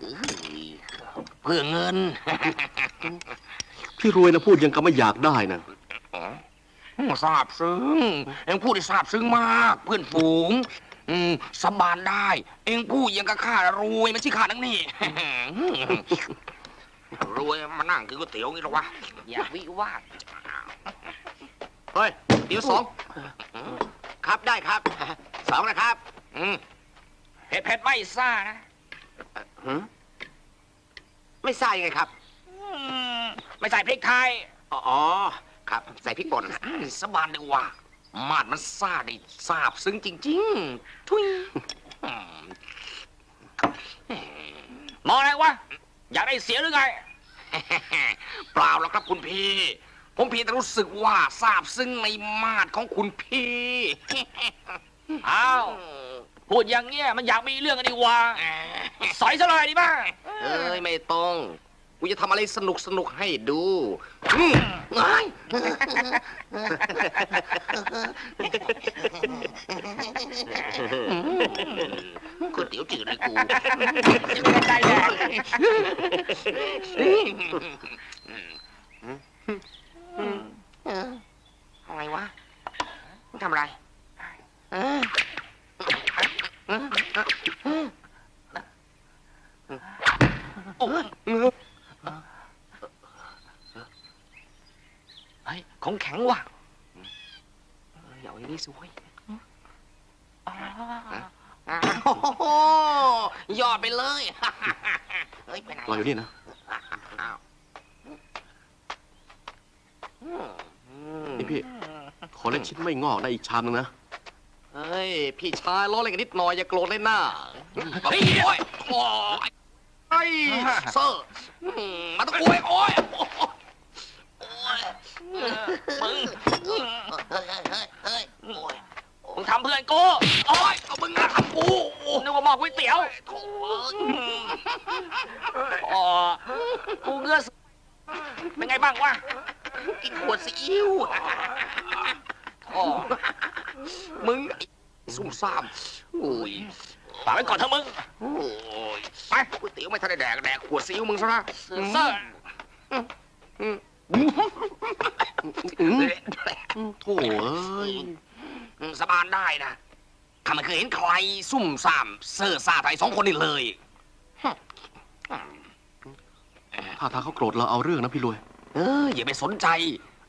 เพื่อเงิน พี่รวยนะพูดยังก็ไม่อยากได้นะ ซาบซึ้งเอ็งพูดได้ซาบซึ้งมาก เพื่อนฝูงสบานได้ เอ็งพูดยังกับข้ารวยไม่ใช่ข้าทั้งนี้ รวยมานั่งกินก๋วยเตี๋ยวงี้หรอวะอย่าวิวาท เฮ้ยเดี๋ยว2ครับได้ครับ2นะครับ เผ็ดไม่ซ่านะ ไม่ใส่ไงครับ ไม่ใส่พริกไทย อ๋อครับใส่พริกป่น สบานดีว่ามาดมันซ่าดิซาบซึ้งจริงๆ ทุยมองอะไรวะ อยากได้เสียหรือไง เปล่าหรอกครับคุณพี่ ผมเพียงแต่รู้สึกว่าซาบซึ้งในมาดของคุณพี่ อ้าว พูดอย่างเงี้ยมันอยากมีเรื่องกันดีวะสอยซะเลยดีป่ะ เอ้ยไม่ต้องกูจะทำอะไรสนุกให้ดูก๋วยเตี๋ยวจืดเลยกูอะไรวะทำอะไรเฮ้ยของแข็งว่ะอย่าเอาอย่างนี้สวยยอดไปเลยเฮ้ยไปไหน รออยู่นี่นะ นี่พี่ ขอเล่นชิ้นไม่งอกได้อีกชามนึงนะ เฮ้ย พี่ชายล้อเล่นกันนิดหน่อยอย่าโกรธเลยนะ เฮ้ยโอ้ยโอ้ยไอ้เซอร์มาตะกุยโอ้ยมึงทำเพื่อนกูโอ้ยก็มึงนะทำกูนึกว่าหม้อก๋วยเตี๋ยวอ๋อกูเงื้อเป็นไงบ้างวะกินขวดซีอิ๊วอ๋อมึงซุ่มซ่ามโอ้ยฝากไว้ก่อนเถอะมึงโอ้ยไปก๋วยเตี๋ยวไม่ทันได้แดกขวดซีอิ๊วมึงซะนะเซอร์ โถ่เอ้ย สบานได้นะข้าไม่เคยเห็นใครซุ่มซ่ามเซ่อซ่าไทย2 คนนี่เลย ถ้าทางเขาโกรธเราเอาเรื่องนะพี่รวย อย่าไปสนใจ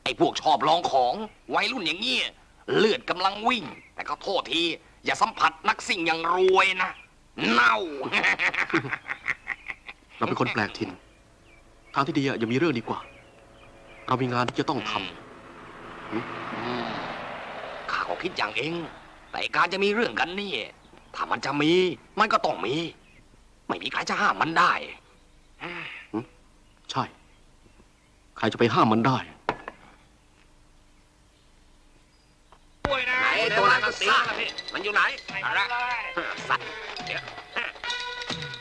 ไอ้พวกชอบลองของวัยรุ่นอย่างเงี้ยเลือดกำลังวิ่ง แต่ก็โทษที อย่าสัมผัสนักสิ่งอย่างรวยนะเน่า เราเป็นคนแปลกถิ่น ทางที่ดีอย่ามีเรื่องดีกว่า เรามีงานที่จะต้องทำ ข้าก็คิดอย่างเอง แต่การจะมีเรื่องกันนี่ถ้ามันจะมีมันก็ต้องมี ไม่มีใครจะห้ามมันได้ ใช่ ใครจะไปห้ามมันได้ ไหนตัวนั้นก็สิมันอยู่ไหนอะไรสัตว์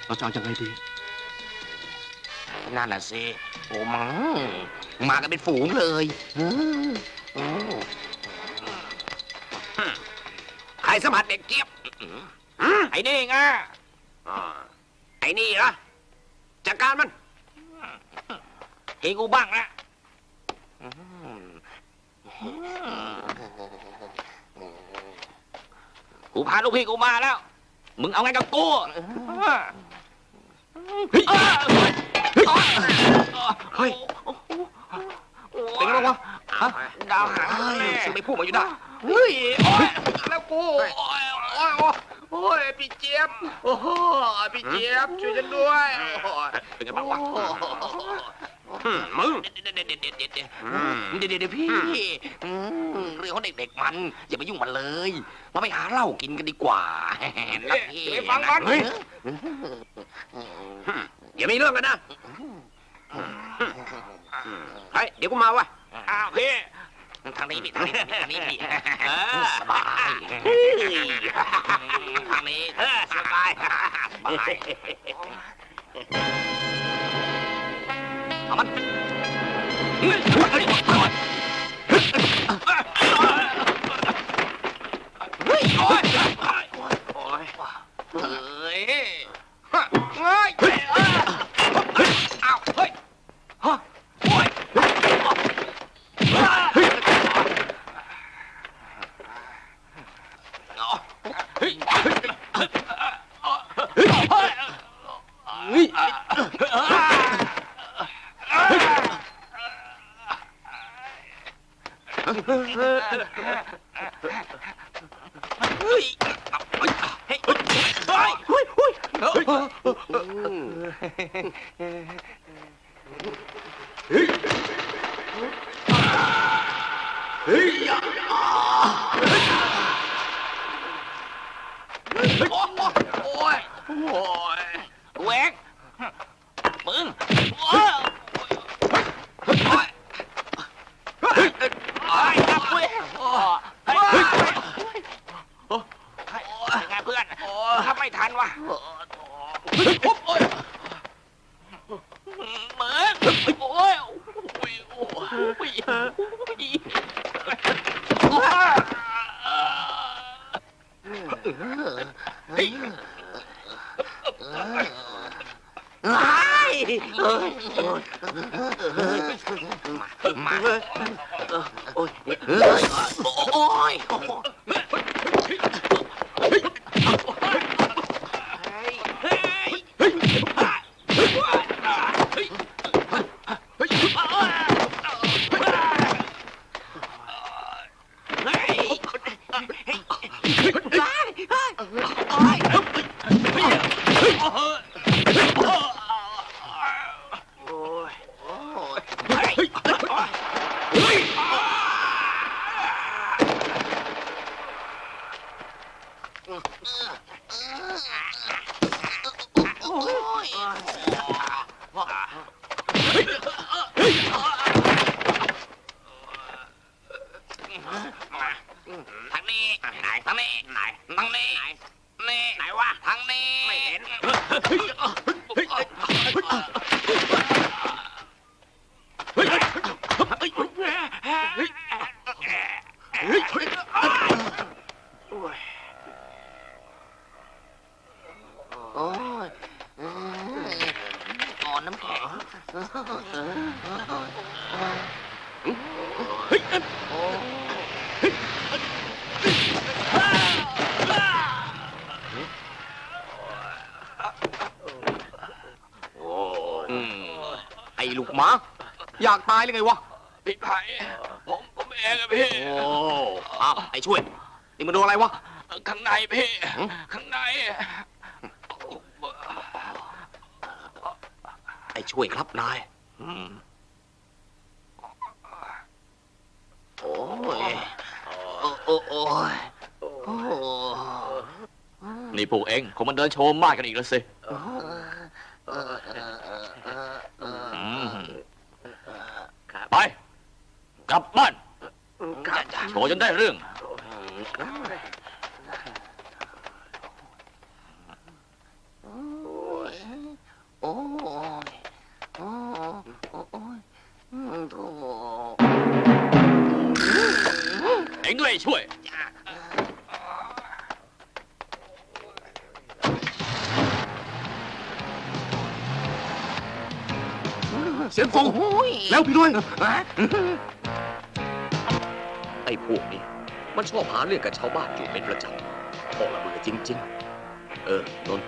เราจะเอายังไงดี นั่นแหละสิโอ้มังมากันเป็นฝูงเลยใครสัมผัสเด็กเจี๊ยบ ไอ้นี่ไง ไอ้นี่เหรอจัดการมัน เห็นกูบ้างนะกูพาลูกพี่กูมาแล้ว มึงเอาไงกับกูเฮ้ยเป็นไงบ้างวะดาวหางซึ่งไม่พูดมาอยู่ได้เฮ้ยโอ้ยแล้วกูโอ้ยพี่ พี่เจี๊ยบโอ้โหพี่เจี๊ยบช่วยฉันด้วยเป็นไงบ้างวะมึงเดี๋ยวพี่เรื่องของเด็กๆมันอย่าไปยุ่งมันเลยเราไปหาเหล้ากินกันดีกว่านะพี่ฟังมันอย่ามีเรื่องกันนะเฮ้ยเดี๋ยวกูมาวะอ้าวพี่ทางนี้พี่ทางนี้พี่สบายทางนี้สบายเอามันเฮ้ยเฮ้ยโอ้ยโอ้ยเฮ้ยเฮ้ยอ้าวเฮ้ยฮะโอ้ยแหวกมึงไงเพื่อนถ้าไม่ทันวะมึงโอ้ยทางนี้ไหนทางนี้ไหนทางนี้นี่ไหนวะทางนี้ไม่เห็นโอ้ยอ่อนน้ำแข็งไอ้ลูกหมาอยากตายหรือไงวะพี่ไผ่ผมเองอะพี่โอ้อ้าวไอ้ช่วยนี่มันโดนอะไรวะข้างในพี่ข้างในไอ้ช่วยครับนายโอ้ยโอ้ยนี่พวกเองคงมันเดินโชว์มากกันอีกแล้วสิไปกลับบ้านโชว์จนได้เรื่องเอ็งด้วยช่วยเสียงฟงแล้วพี่ด้วย ไอ้พวกนี้มันชอบหาเรื่องกับชาวบ้านอยู่เป็นประจำพ่อระเบื่อจริงๆนนท์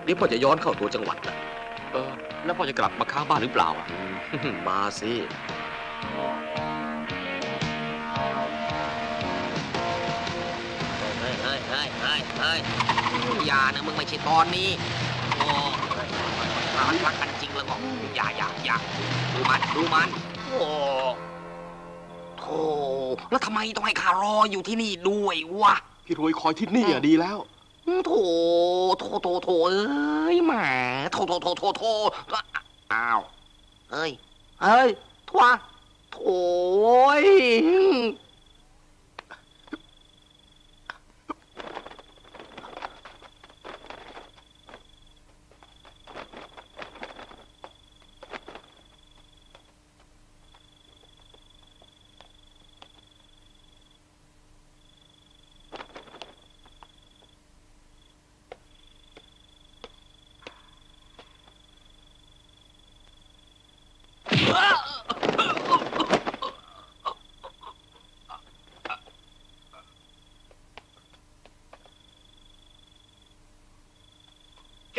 เดี๋ยวพ่อจะย้อนเข้าตัวจังหวัดนะแล้วพ่อจะกลับมาค้างบ้านหรือเปล่ามาสิเฮ้ย เฮ้ยอย่านะมึงไม่ใช่ตอนนี้โอ้ถ้ามันรักกันจริงแล้วก็อย่าดูมันโอ้โธ่แล้วทำไมต้องให้ข้ารออยู่ที่นี่ด้วยวะ พี่รวยคอยที่นี่ดีแล้ว โถเอ้ยแหมโถอ้าวเฮ้ยทว่าโถย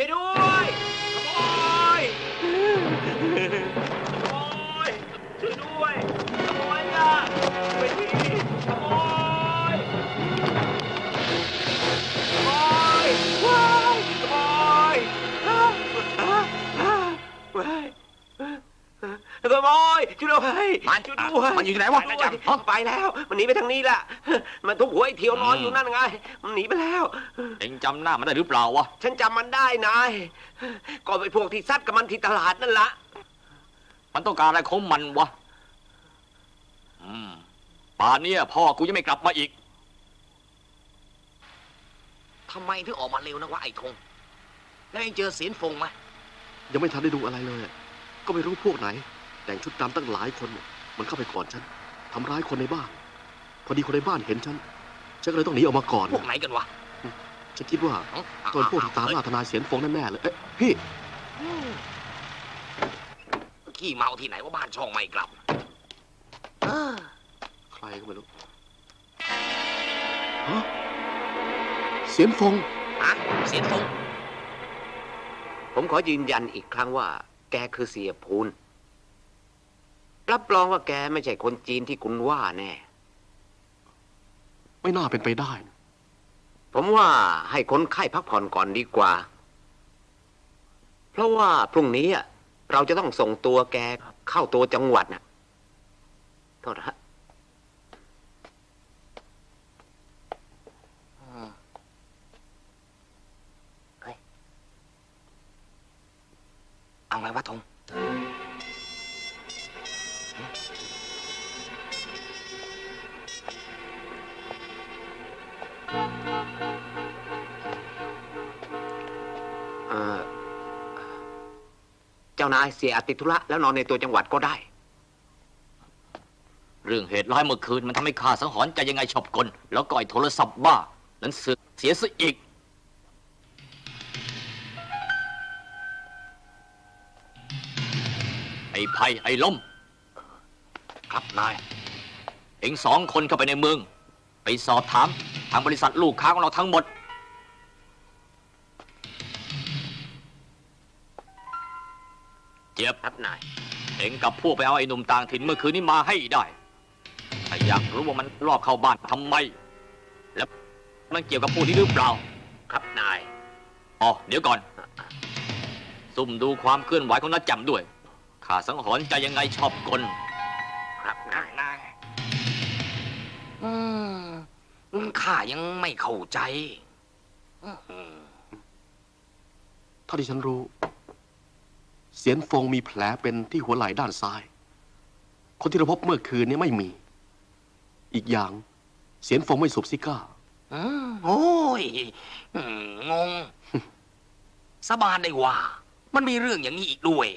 ช่วยด้วยขโมยช่วยด้วยขโมยอ่ะไปทีขโมยว้ายขโมยขโมยช่วยด้วยช่วยด้วย มันอยู่ที่ไหนวะ ไปแล้ว มันหนีไปทางนี้แหละมันทุบหัวไอ้เทียวนอนอยู่นั่นไงมันหนีไปแล้ว เอ็งจำหน้ามันได้หรือเปล่าวะ ฉันจำมันได้นายก็ไปพวกที่ซัดกับมันที่ตลาดนั่นละ มันต้องการอะไรของมันวะป่านนี้พ่อกูยังไม่กลับมาอีก ทำไมถึงออกมาเร็วนะวะไอ้ธงแล้วเองเจอเสียนฟงไหม ยังไม่ทันได้ดูอะไรเลย ก็ไม่รู้พวกไหน แต่งชุดดำตั้งหลายคน มันเข้าไปก่อนฉันทำร้ายคนในบ้าน พอดีคนในบ้านเห็นฉันก็เลยต้องหนีออกมาก่อน พวกไหนกันวะ ฉันคิดว่าตัวพวกที่ตามล่าทนายเสียนฟงแน่ๆเลย เอ๊ะพี่ ขี้เมาที่ไหนว่าบ้านช่องไม่กลับ ใครก็ไม่รู้ฮะเสียนฟง เสียนฟง ผมขอยืนยันอีกครั้งว่า แกคือเสียพูนรับรองว่าแกไม่ใช่คนจีนที่คุณว่าแน่ ไม่น่าเป็นไปได้ ผมว่าให้คนไข้พักผ่อนก่อนดีกว่า เพราะว่าพรุ่งนี้เราจะต้องส่งตัวแกเข้าตัวจังหวัดน่ะโทษนะฮะ เอาไงวะธงเจ้านายเสียอติดธุระแล้วนอนในตัวจังหวัดก็ได้ เรื่องเหตุร้ายเมื่อคืนมันทำให้ข้าสังหรณ์ใจยังไงชอบกลแล้วก็ไอ้โทรศัพท์บ้านั้นเสียซะอีกไอ้ไผ่ไอ้ล้ม ครับนาย เอ็ง2 คนเข้าไปในเมือง ไปสอบถามทางบริษัทลูกค้าของเราทั้งหมดเจี๊ยบ ครับนาย เอ็งกับพวกไปเอาไอ้หนุ่มต่างถิ่นเมื่อคืนนี้มาให้ได้ถ้าอยากรู้ว่ามันรอบเข้าบ้านทำไม แล้วมันเกี่ยวกับพวกนี้หรือเปล่า ครับนาย อ๋อเดี๋ยวก่อน ซุ่มดูความเคลื่อนไหวของน้าแจ่มด้วยข้าสังหรณ์ใจยังไงชอบกล ครับนาย ข้ายังไม่เข้าใจ เท่าที่ฉันรู้ เสียนฟงมีแผลเป็นที่หัวไหล่ด้านซ้าย คนที่เราพบเมื่อคืนนี้ไม่มี อีกอย่างเสียนฟงไม่สูบซิก้า โอ้ยงง สบานได้ว่า มันมีเรื่องอย่างนี้อีกด้วย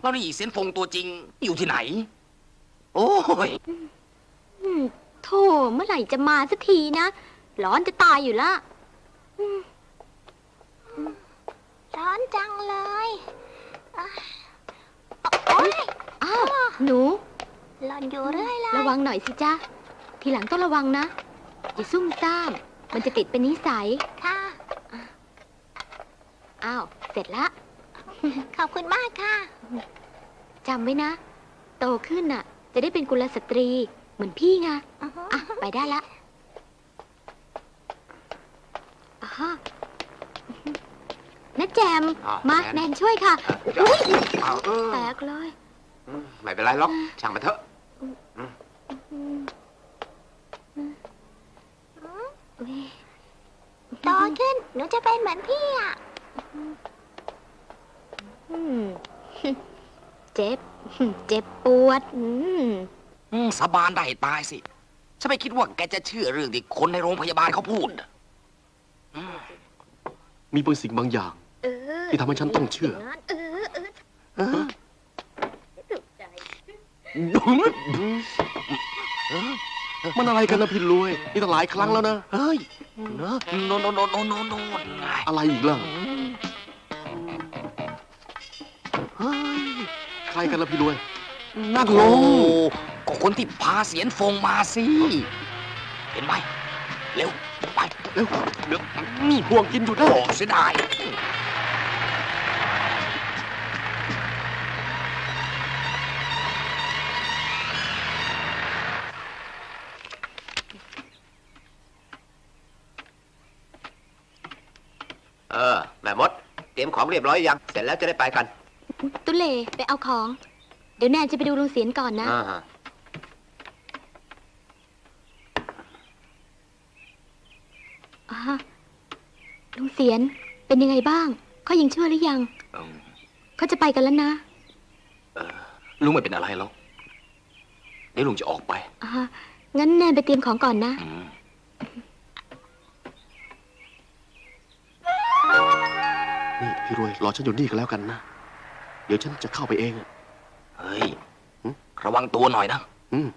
แล้วนี่เสียนฟงตัวจริงอยู่ที่ไหน โอ้ย โธ่เมื่อไหร่จะมาสักทีนะ ร้อนจะตายอยู่ละ ร้อนจังเลยโอ๊ย อ้าว หนู หล่อนอยู่เรื่อยเลย ระวังหน่อยสิจ๊ะ ทีหลังต้องระวังนะ อย่าซุ่มซ่าม มันจะติดเป็นนิสัย ค่ะ อ้าว เสร็จละ ขอบคุณมากค่ะ จำไว้นะ โตขึ้นน่ะ จะได้เป็นกุลสตรี เหมือนพี่ไง อือฮึ อ่ะ ไปได้ละ ฮะนะแจม อ่ะ มา แนน แนนช่วยค่ะ จะ อุ๊ย เอาแตกเลย ไม่เป็นไรหรอก ช่างมาเถอะ อุ๊ย โตขึ้นหนูจะเป็นเหมือนพี่อ่ะ อืมเจ็บ เจ็บปวด สาบานได้ตายสิฉันไม่คิดว่าแกจะเชื่อเรื่องที่คนในโรงพยาบาลเขาพูดน่ะ มีบางสิ่งบางอย่าง ที่ทำให้ฉันต้องเชื่อ มันอะไรกันนะพี่รวยนี่ตั้งหลายครั้งแล้วนะ เฮ้ยเนอะโนไง อะไรอีกล่ะ เฮ้ย ใครกันล่ะพี่รวย นั่งลงก็คนที่พาเสียนฟงมาสิ เห็นไหม เร็ว ไป เร็วเดี๋ยวนี่ห่วงกินอยู่นะ โอ้เสียดายแม่มด เตรียมของเรียบร้อยยัง เสร็จแล้วจะได้ไปกัน ตุเล่ไปเอาของ เดี๋ยวแนนจะไปดูลุงเสียนก่อนนะ ฮะ ฮะลุงเสียนเป็นยังไงบ้าง เขายังชั่วหรือยัง เขาจะไปกันแล้วนะ ลุงไม่เป็นอะไรหรอกเดี๋ยวลุงจะออกไป ฮะงั้นแนนไปเตรียมของก่อนนะ นี่พี่รวยรอฉันอยู่นี่ก็แล้วกันนะ เดี๋ยวฉันจะเข้าไปเองอะ เฮ้ย ระวังตัวหน่อยนะ อืม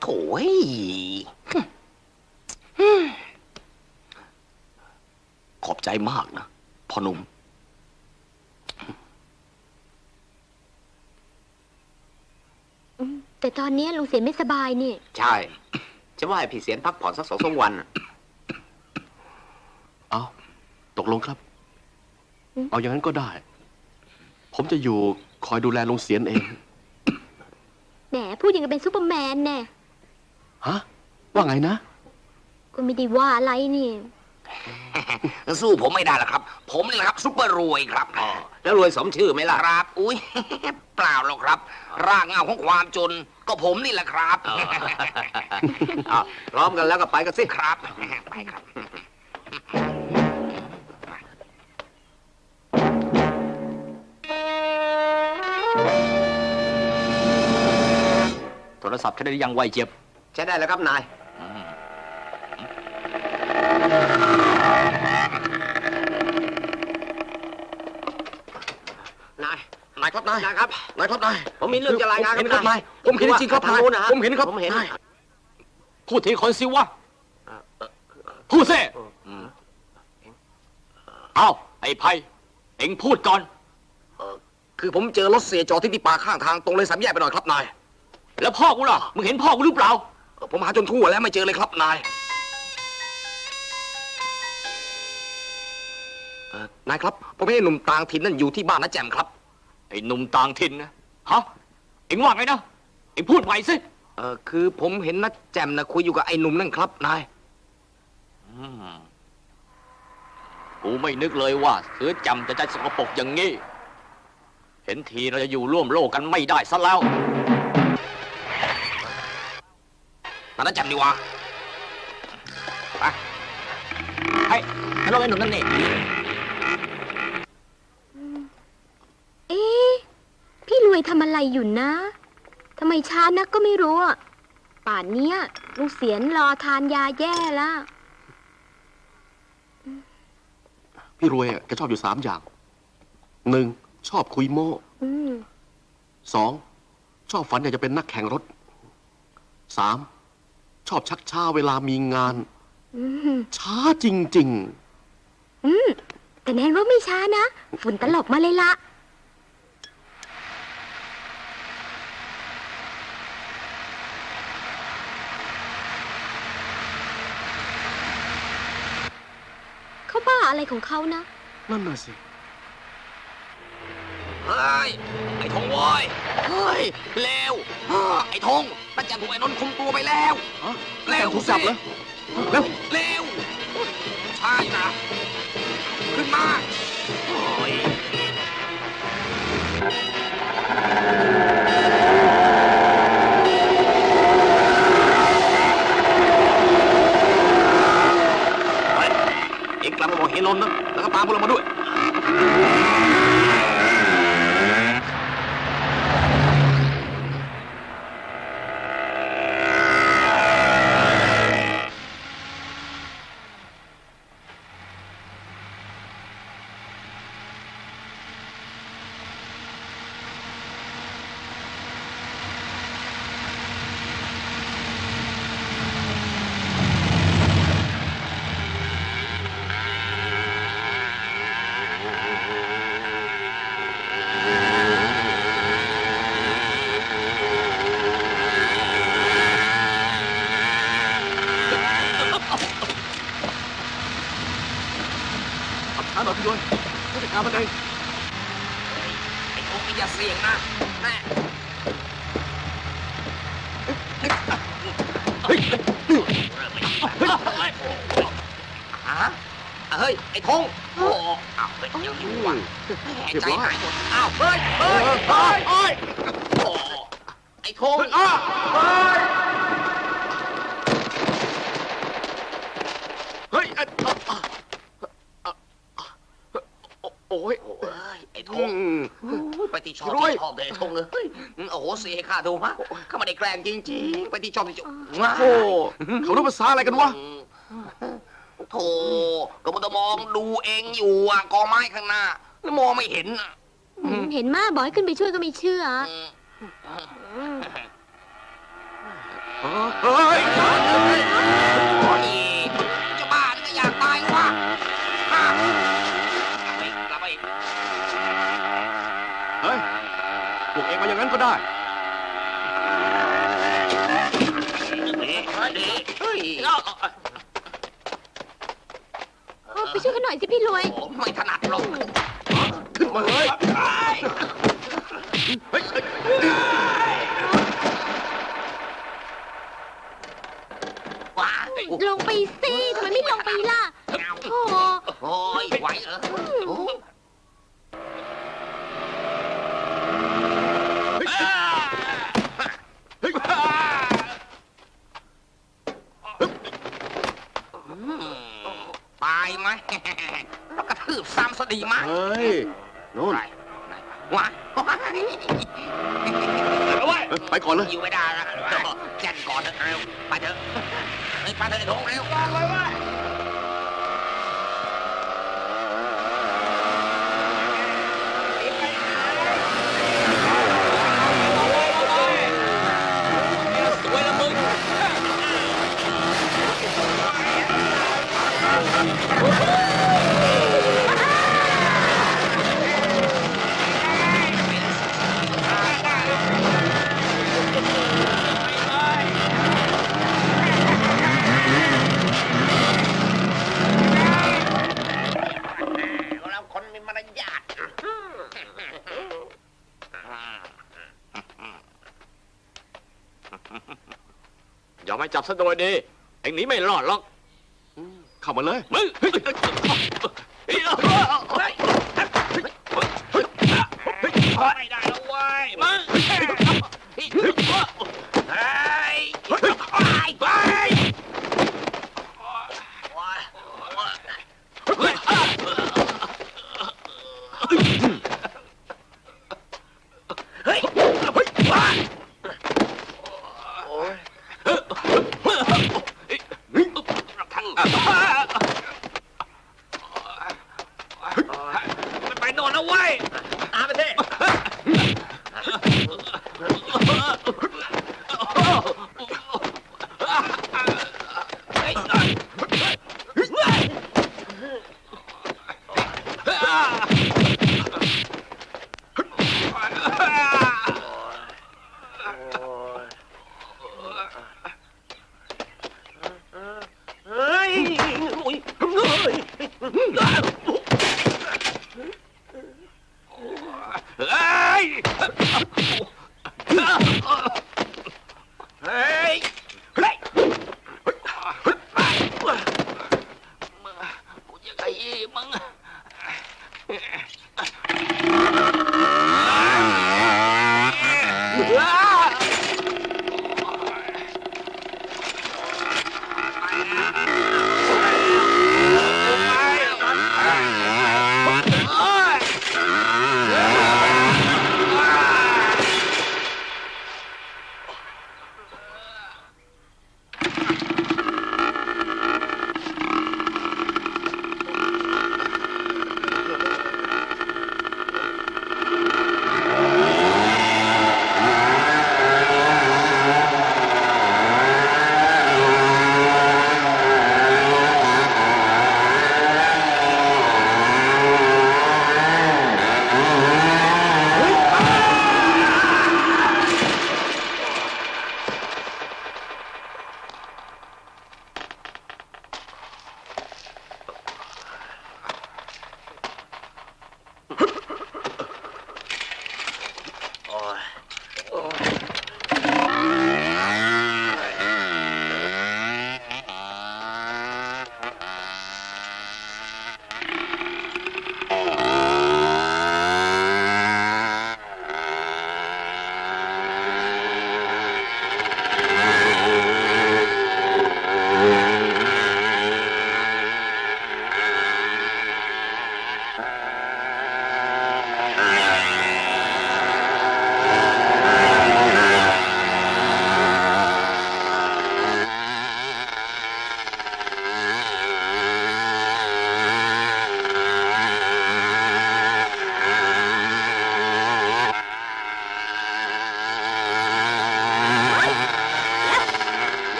โถ่เฮ้ยขอบใจมากนะพ่อหนุ่ม แต่ตอนนี้ลุงเสียนไม่สบายนี่ ใช่จะว่าให้พี่เสียนพักผ่อนสัก2-3 วัน เอาตกลงครับ อืม เอาอย่างนั้นก็ได้ ผมจะอยู่คอยดูแลลุงเสียนเอง แหมพูดอย่างกับเป็นซูเปอร์แมนแน่ ฮะ ว่าไงนะ ก็ไม่ได้ว่าอะไรนี่ สู้ผมไม่ได้หรอกครับ ผมนี่แหละครับซุปเปอร์รวยครับ แล้วรวยสมชื่อไหมล่ะ ครับ อุ้ย เปล่าหรอกครับ รากเหง้าของความจน ก็ผมนี่แหละครับ อ้าวพร้อมกันแล้วก็ไปกันสิ ครับ ไปครับ โทรศัพท์ใช้ได้หรือยังไวเจี๊ยบ ใช้ได้แล้วครับนาย นาย นายครับนาย นายครับ นายครับนาย ผมมีเรื่องจะรายงาน ผมเห็นครับนายผมเห็นจริงครับ ทาง นาย นู้นนะฮะ ผมเห็นครับ ผมเห็น นายพูดทีคนสิวะพูดสิเอาไอ้ไพเอ็งพูดก่อน คือผมเจอรถเสียจอดที่ป่าข้างทางตรงเลยสามแยกไปหน่อยครับนาย แล้วพ่อกูล่ะ มึงเห็นพ่อกูหรือเปล่า ผมหาจนทั่วแล้วไม่เจอเลยครับนาย นายครับ ผมเห็นหนุ่มต่างถิ่นนั่นอยู่ที่บ้านนะแจมครับ ไอ้หนุ่มต่างถิ่นนะ ฮะ เอ็งว่าไงนะ เอ็งพูดใหม่สิ คือผมเห็นนะแจมนะคุยอยู่กับไอ้หนุ่มนั่นครับนาย กูไม่นึกเลยว่าเสือจำจะใจสกปรกอย่างงี้ เห็นทีเราจะอยู่ร่วมโลกกันไม่ได้ซะแล้ว นั่นนะแจมดีวะไปไอ้รถไอ้หนุ่มนั่นนี่ เอ๊ะพี่รวยทำอะไรอยู่นะทำไมช้านักก็ไม่รู้อะป่านเนี้ยลุงเสียนรอทานยาแย่แล้ว พี่รวยอะแกชอบอยู่3 อย่าง 1. ชอบคุยโม้ อืม 2. ชอบฝันอยากจะเป็นนักแข่งรถ 3. ชอบชักช้าเวลามีงาน อืม ช้าจริง แต่แนนว่าไม่ช้านะ ฝุ่นตลบมาเลยละเขาบ้าอะไรของเขานะ ๆ นั่นน่ะสิ เฮ้ย ไอ้ธงโว้ยเฮ้ยเร็วไอ้ธงนั่นจะถูกไอ้นนท์คุมตัวไปแล้ว เร็วถูกจับเหรอเร็ว เร็วใช่นะขึ้นมาโอ้ยเอ็งกลับมาบอกเฮลนนะแล้วก็ตามพวกเรามาด้วย ช้าหน่อยพี่ด้วยผู้จัดการมันเอง ไอ้พวกนี้อย่าเสี่ยงนะแม่ เฮ้ย ฮะเฮ้ย ไอ้ธงโอ้อ้าวเฮ้ยยังอยู่ว่ะใจหายหมดอ้าวเฮ้ยเฮ้ยเฮ้ยเฮ้ยโอ้ไอ้ธงเฮ้ย เฮ้ยโอ้ย ไอ้ธงไปที่ชอบที่ชอบเลยไอ้ธงเลยโอ้โหเสียค่าดูฮะเขาไม่ได้แกล้งจริงๆไปที่ชอบที่ชอบ โอ้เขารู้ภาษาอะไรกันวะ โธ่ก็มันจะมองดูเองอยู่อ่ะกอไม้ข้างหน้าแล้วมองไม่เห็นอ่ะ เห็นมาบอกให้ขึ้นไปช่วยก็ไม่เชื่อ เฮ้ย โอ้ยจะบ้าหรือไม่อยากตายวะกลับไป เฮ้ยพวกเองมาอย่างนั้นก็ได้ เฮ้ย ไปช่วยกันหน่อยสิพี่รวย ไม่ถนัดหรอก ขึ้นมาเลยเฮ้ย ว้า ลงไปสิทำไมไม่ลงไปล่ะโอ้โห โอ้ยไหวเหรอตายไหมกระทืบซ้ำซะดีมั้ย เฮ้ยโน่น ว้า ไปก่อนเลย อยู่ไม่ได้แล้วแจ้งก่อนเถอะเร็วไปเถอะไปเถอะไอ้ธงเร็วสวยละมึงเราคนมีมารยาท อย่าไม่จับซะโดยดีเอ็งหนีไม่รอดหรอก เข้ามาเลย มึง ไม่ได้แล้วเว้ยมึงเฮ้ยไปเฮ้ยไปโน่นนะเว้ยตามไปเถอะเฮ้ ปล่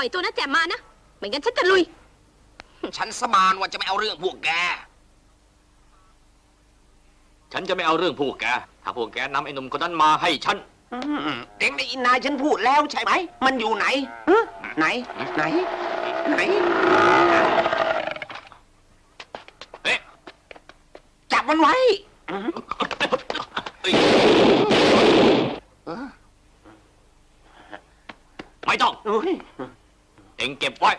อยตัวนะแจ่มมานะไม่งั้นฉันจะลุย ฉันสมานว่าจะไม่เอาเรื่องพวกแก ฉันจะไม่เอาเรื่องพวกแก ถ้าพวกแกนำไอ้หนุ่มคนนั้นมาให้ฉัน เอ็งได้ยินนายฉันพูดแล้วใช่ไหม มันอยู่ไหนฮะไหน ไหน ไหน เอ๊ะ จับมันไว้ ไม่ต้อง โอ้ย เอ็งเก็บไว้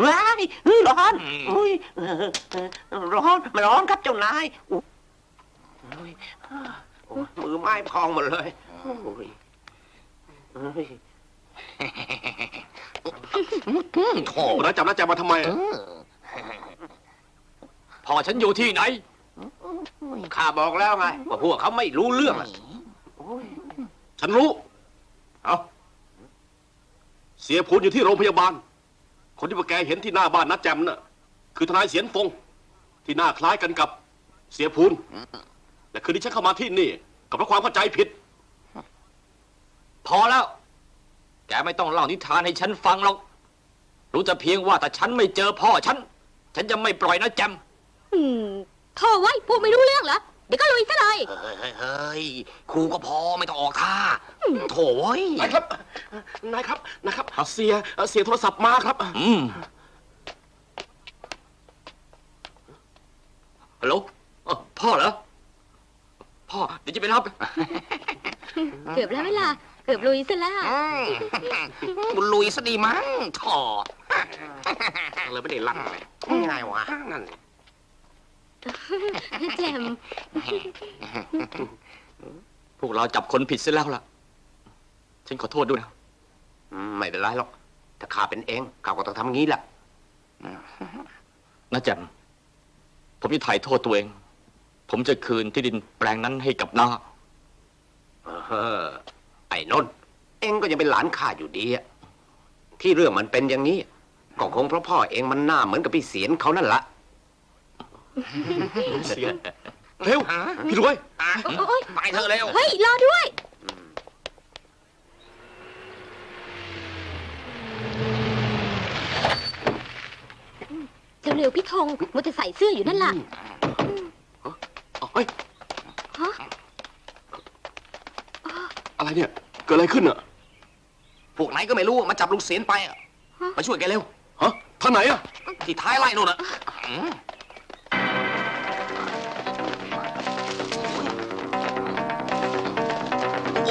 ว้าย ร้อนอุ้ยร้อนมันร้อนครับเจ้านายอุ๊ยมือไม้พองหมดเลยโอ้ย โถ่ น้าจับน้าแจมมาทำไมอะ พ่อฉันอยู่ที่ไหน ข้าบอกแล้วไงว่าพวกเขาไม่รู้เรื่องอะ ฉันรู้ เอาเสียพูนอยู่ที่โรงพยาบาล คนที่พวกแกเห็นที่หน้าบ้านน้าแจมน่ะ คือทนายเสียนฟง ที่หน้าคล้ายกันกับเสียพูนและคืนที่ฉันเข้ามาที่นี่ก็เพราะความเข้าใจผิด พอแล้ว แกไม่ต้องเล่านิทานให้ฉันฟังหรอก รู้จะเพียงว่าแต่ฉันไม่เจอพ่อฉันจะไม่ปล่อยนะแจม โทษไว้พูดไม่รู้เรื่องเหรอ เดี๋ยวก็ลุยซะเลย เฮ้ยครูก็พอไม่ต้องออกท่าโถ่เว้ย นายครับ นายครับ นะครับ เสียโทรศัพท์มาครับ ฮัลโหลพ่อเหรอ พ่อ เดี๋ยวจะไปรับ เกือบแล้วเวลาเกือบลุยซะแล้ว บุญลุยซะดีมั้งถ่อเลยไม่ได้ลั่นเลยง่ายวะนั่น นะแจม พวกเราจับคนผิดเสียแล้วล่ะ ฉันขอโทษด้วยนะ ไม่เป็นไรหรอก ถ้าข้าเป็นเองข้าก็ต้องทำงี้แหละ นะแจม ผมจะถ่ายโทษตัวเอง ผมจะคืนที่ดินแปลงนั้นให้กับน้า ไอ้นนท์เองก็ยังเป็นหลานข้าอยู่ดีอะที่เรื่องมันเป็นอย่างนี้ก็คงเพราะพ่อเองมันหน้าเหมือนกับพี่เสียนเขานั่นละ เสียเร็ว พี่รวย โอ๊ย ไปเถอะเร็ว เฮ้ย รอด้วย เร็วๆพี่ธงมัวแต่ใส่เสื้ออยู่นั่นล่ะ เฮ้ย ฮะ อะไรเนี่ย เกิดอะไรขึ้นอ่ะ พวกไหนก็ไม่รู้มาจับลุงเสียนไปอะมาช่วยแกเร็ว ฮะทางไหนอ่ะ ที่ท้ายไร่นู่นอะ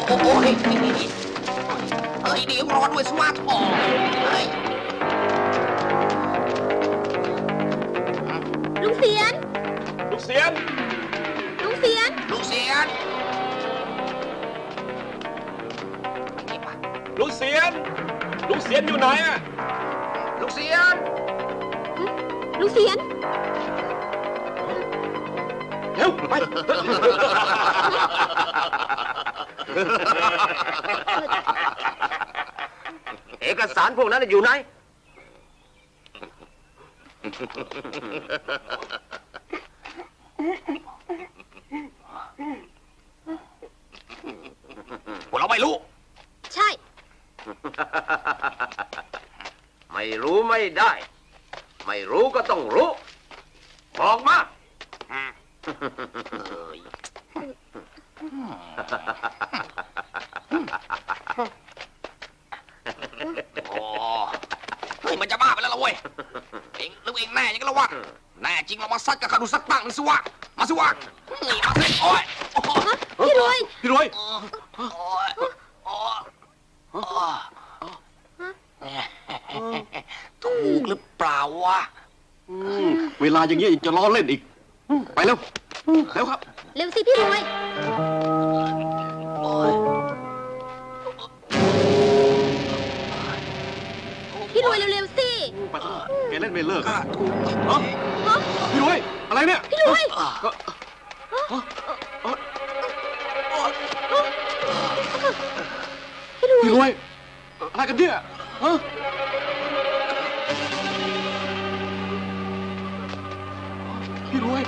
โอ้โหเฮ้ยเดี๋ยวรอด้วยสวัสดิ์โอ้ย ลุงเสียน ลูกเสียน ลุงเสียน ลุงเสียนนี่ปะ ลูกเสียน ลูกเสียนอยู่ไหนอ่ะ ลุงเสียน ลุงเสียน เร็วไป เอกสารพวกนั้นอยู่ไหน พวกเราไม่รู้ ใช่ ไม่รู้ไม่ได้ ไม่รู้ก็ต้องรู้บอกมา โอ้เฮ้ยมันจะบ้าไปแล้วล่ะเว้ยเองหรือเองแน่ยังไงล่ะวะแน่จริงเรามาซัดกับข้าดูสักตั้งหนึ่งสิวะมาสิวะนี่มาสิโอ้ยโอ้ย พี่รวย พี่รวย โอ้ยโอ้ยโอ้ยถูกหรือเปล่าวะ เวลาอย่างเงี้ยยังจะล้อเล่นอีก ไปเร็ว เร็วครับ เร็วสิพี่รวย โอ้ย พี่รวยเร็วๆสิ ไปเถอะแกเล่นไม่เลิก ข้า อะ ถูก ฮะพี่รวย อะไรเนี่ย พี่รวย พี่รวย อะไรกันเนี่ย ฮะ พี่รวย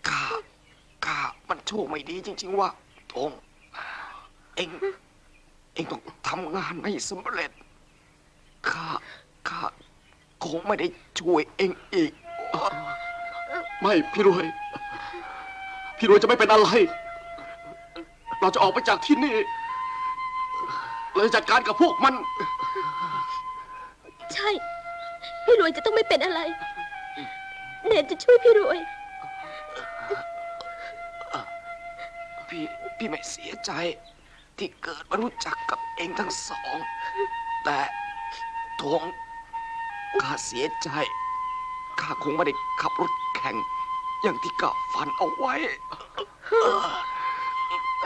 ข้ามันโชคไม่ดีจริงๆว่ะทงเอ็งต้องทำงานให้สำเร็จข้าคงไม่ได้ช่วยเอ็งอีก ไม่ พี่รวย พี่รวยจะไม่เป็นอะไร เราจะออกไปจากที่นี่เราจะจัดการกับพวกมัน ใช่ พี่รวยจะต้องไม่เป็นอะไร เนนจะช่วยพี่รวย พี่ไม่เสียใจที่เกิดมารู้จักกับเองทั้งสอง แต่ทงข้าเสียใจข้าคงไม่ได้ขับรถแข่งอย่างที่ข้าฝันเอาไว้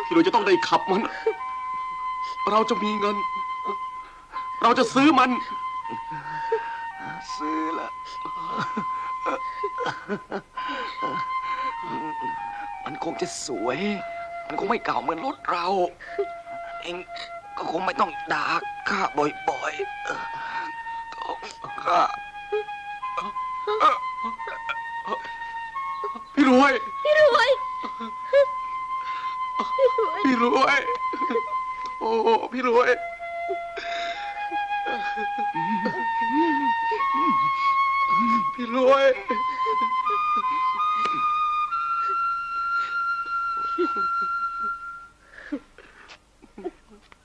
พี่รวยจะต้องได้ขับมัน เราจะมีเงิน เราจะซื้อมัน ซื้อละมันคงจะสวย มันคงไม่เก่าเหมือนรถเรา เองก็คงไม่ต้องด่าข้าบ่อยๆข้า พี่รวย พี่รวย พี่รวย โอ้ พี่รวย พี่รวย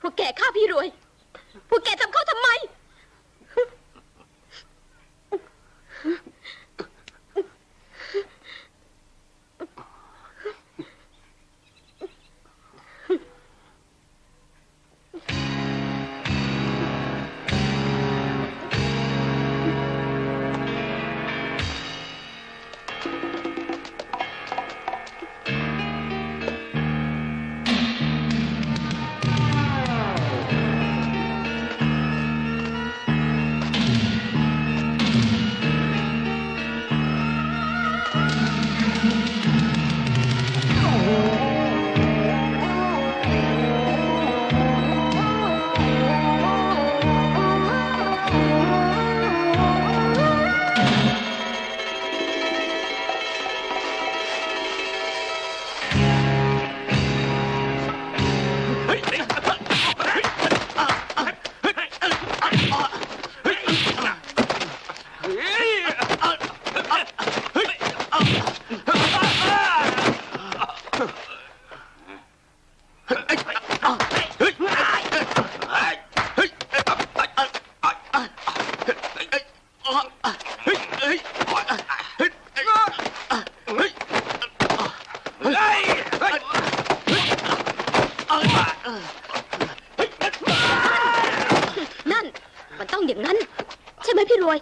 พวกแกฆ่าพี่รวย พวกแกทำเขาทำไม นั่น มันต้องอย่างนั้น ใช่ไหมพี่รวย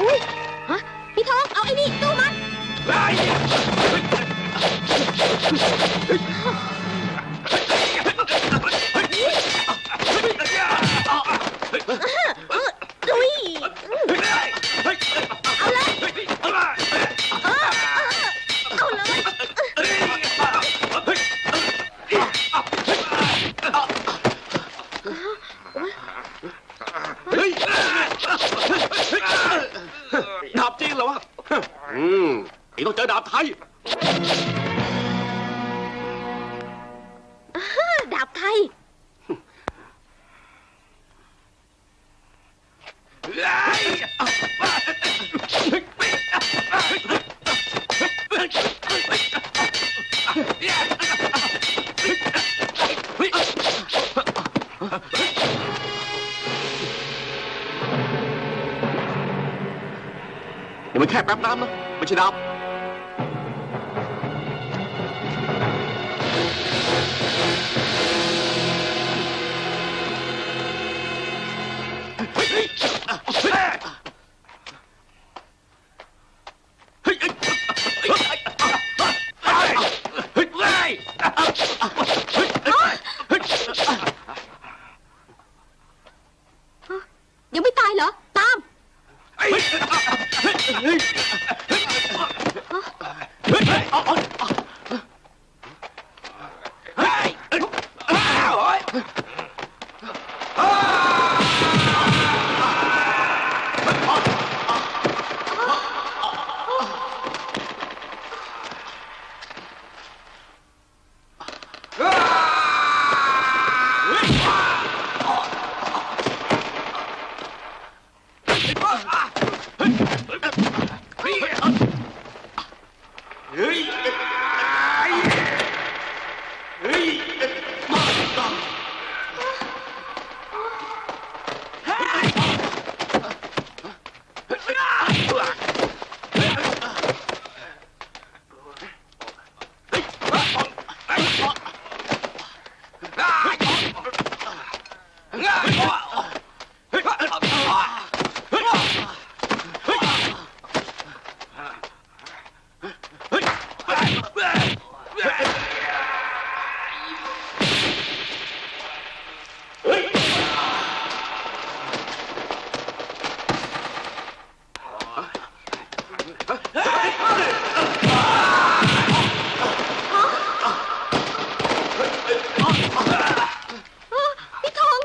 อุ้ยฮะพี่ทองเอาไอ้นี่ตู้มันลุยเอาเลยเอาเลยดาบจริงเหรอวะไอ้ต้องเจอดาบไทย ดาบไทย มันแค่แป๊บน้ำนะไม่ใช่ดาบยังไม่ตายเหรอ ตาม พี่ทอง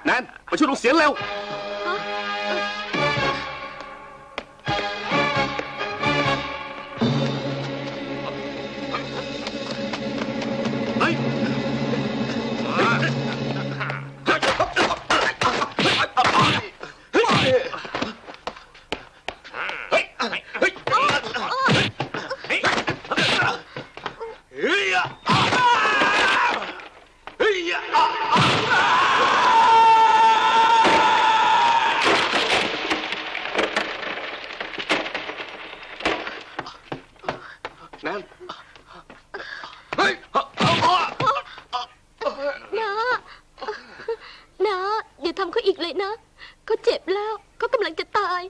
แนนมาช่วยลุงเสียนเร็วเฮ้ยแนนเฮ้ยนะอย่าทำเขาอีกเลยนะเขาเจ็บแล้วเขากำลังจะตาย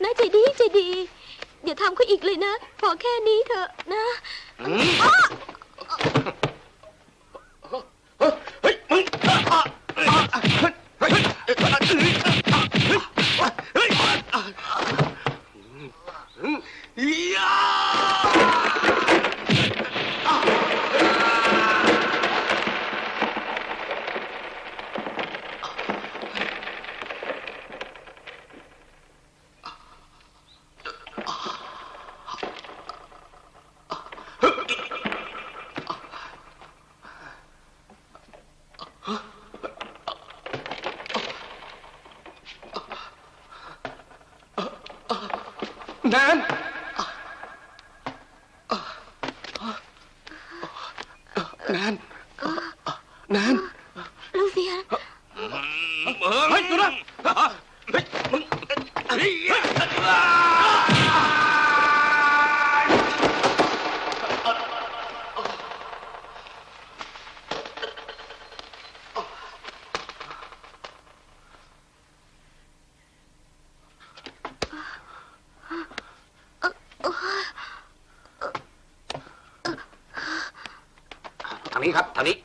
นะใจดีอย่าทำเขาอีกเลยนะพอแค่นี้เถอะนะเฮ้ยมึง แนนแนนแนน ลูเซียน เฮ้ยดูนะเฮ้ยมึงทางนี้ครับทางนี้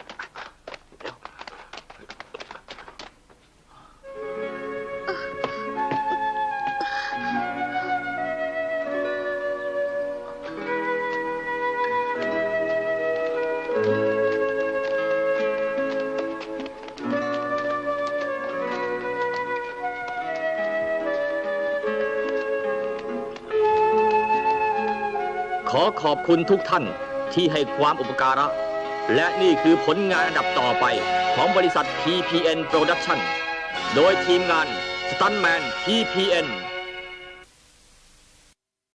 ขอขอบคุณทุกท่านที่ให้ความอุปการะ และนี่คือผลงานอันดับต่อไปของบริษัท PPN Production โดยทีมงาน Stuntman PPN